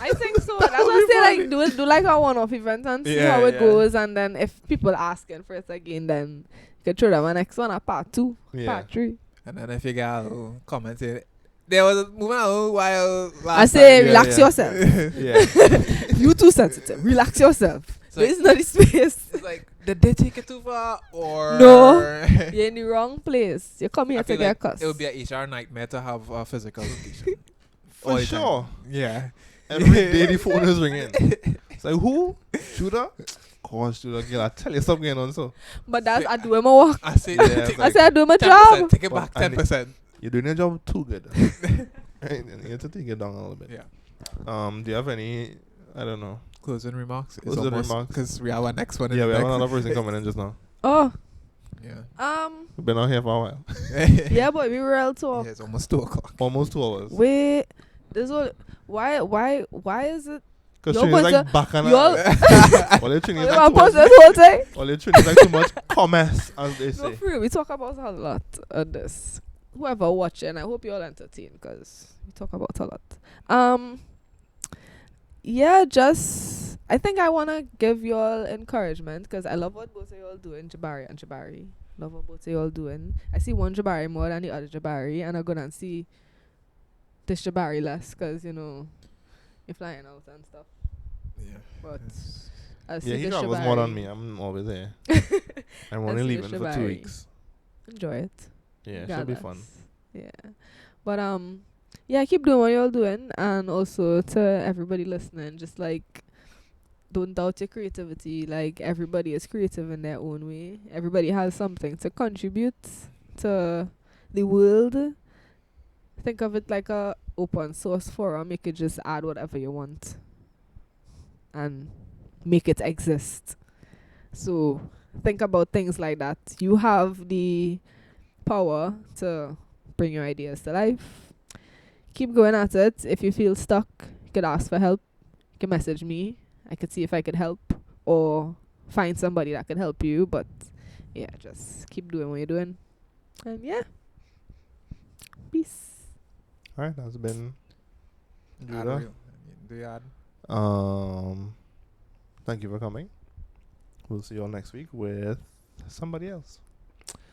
I think so. That's what I say. Like do like a one-off event and see Yeah, how it yeah. goes, and then if people asking for it again, then you can throw them a next one, a part 2, Yeah. part 3. And then if you get a comment saying, there was a moving a while last I say time. relax yeah. yourself. Yeah. You too sensitive. Relax yourself. It's like- This is not the space. It's like, did they take it too far or No. You're in the wrong place. You come here I to feel get like cussed. it would be an HR nightmare to have a physical location. all For the time. sure. Yeah. Every day the phone is ringing. It's like, who? Shooter? Gosh, Shooter, girl, I tell you something going on, so. But that's I do my work. I say, Yeah, it's I like, say I do my 10%, job. take it But back I need- 10%. you're doing your job too good. Right? You have to take it down a little bit. Yeah. Do you have any, I don't know. Closing remarks. Closing remarks. Because we have our next one. Yeah, we have next. another person coming in just now. Oh, Yeah. We've been out here for a while. yeah, but we real talk. Yeah, it's almost 2 o'clock. Almost 2 hours. Wait, this all. Why is it? Because You're Trini is going like back and y'all- Well, Trini You is like want too to post much. this whole thing? Well, Trini is like too much commerce, as they No, say. for real, we talk about a lot on this. Whoever watching, I hope you all entertained because we talk about a lot. Yeah, just I think I wanna give you all encouragement because I love what both of you all doing, Jabari and Jabari. Love what both of you all doing. I see one Jabari more than the other Jabari, and I'm gonna see this Jabari less because you know you're flying out and stuff. Yeah. But I see Yeah, he this travels Jabari. more than me. I'm always there. I'm only see leaving the for 2 Jabari. weeks. Enjoy it. Yeah, it should be fun. Regardless. Yeah. But yeah, keep doing what you're doing, and also to everybody listening, just like don't doubt your creativity. Like everybody is creative in their own way. Everybody has something to contribute to the world. Think of it like a open source forum. You could just add whatever you want and make it exist. So think about things like that. You have the power to bring your ideas to life. Keep going at it. If you feel stuck, you could ask for help. You can message me. I could see if I could help or find somebody that could help you. But yeah, just keep doing what you're doing. And yeah. Peace. Alright, that's been Add Judah. real. Do you add? Thank you for coming. We'll see you all next week with somebody else.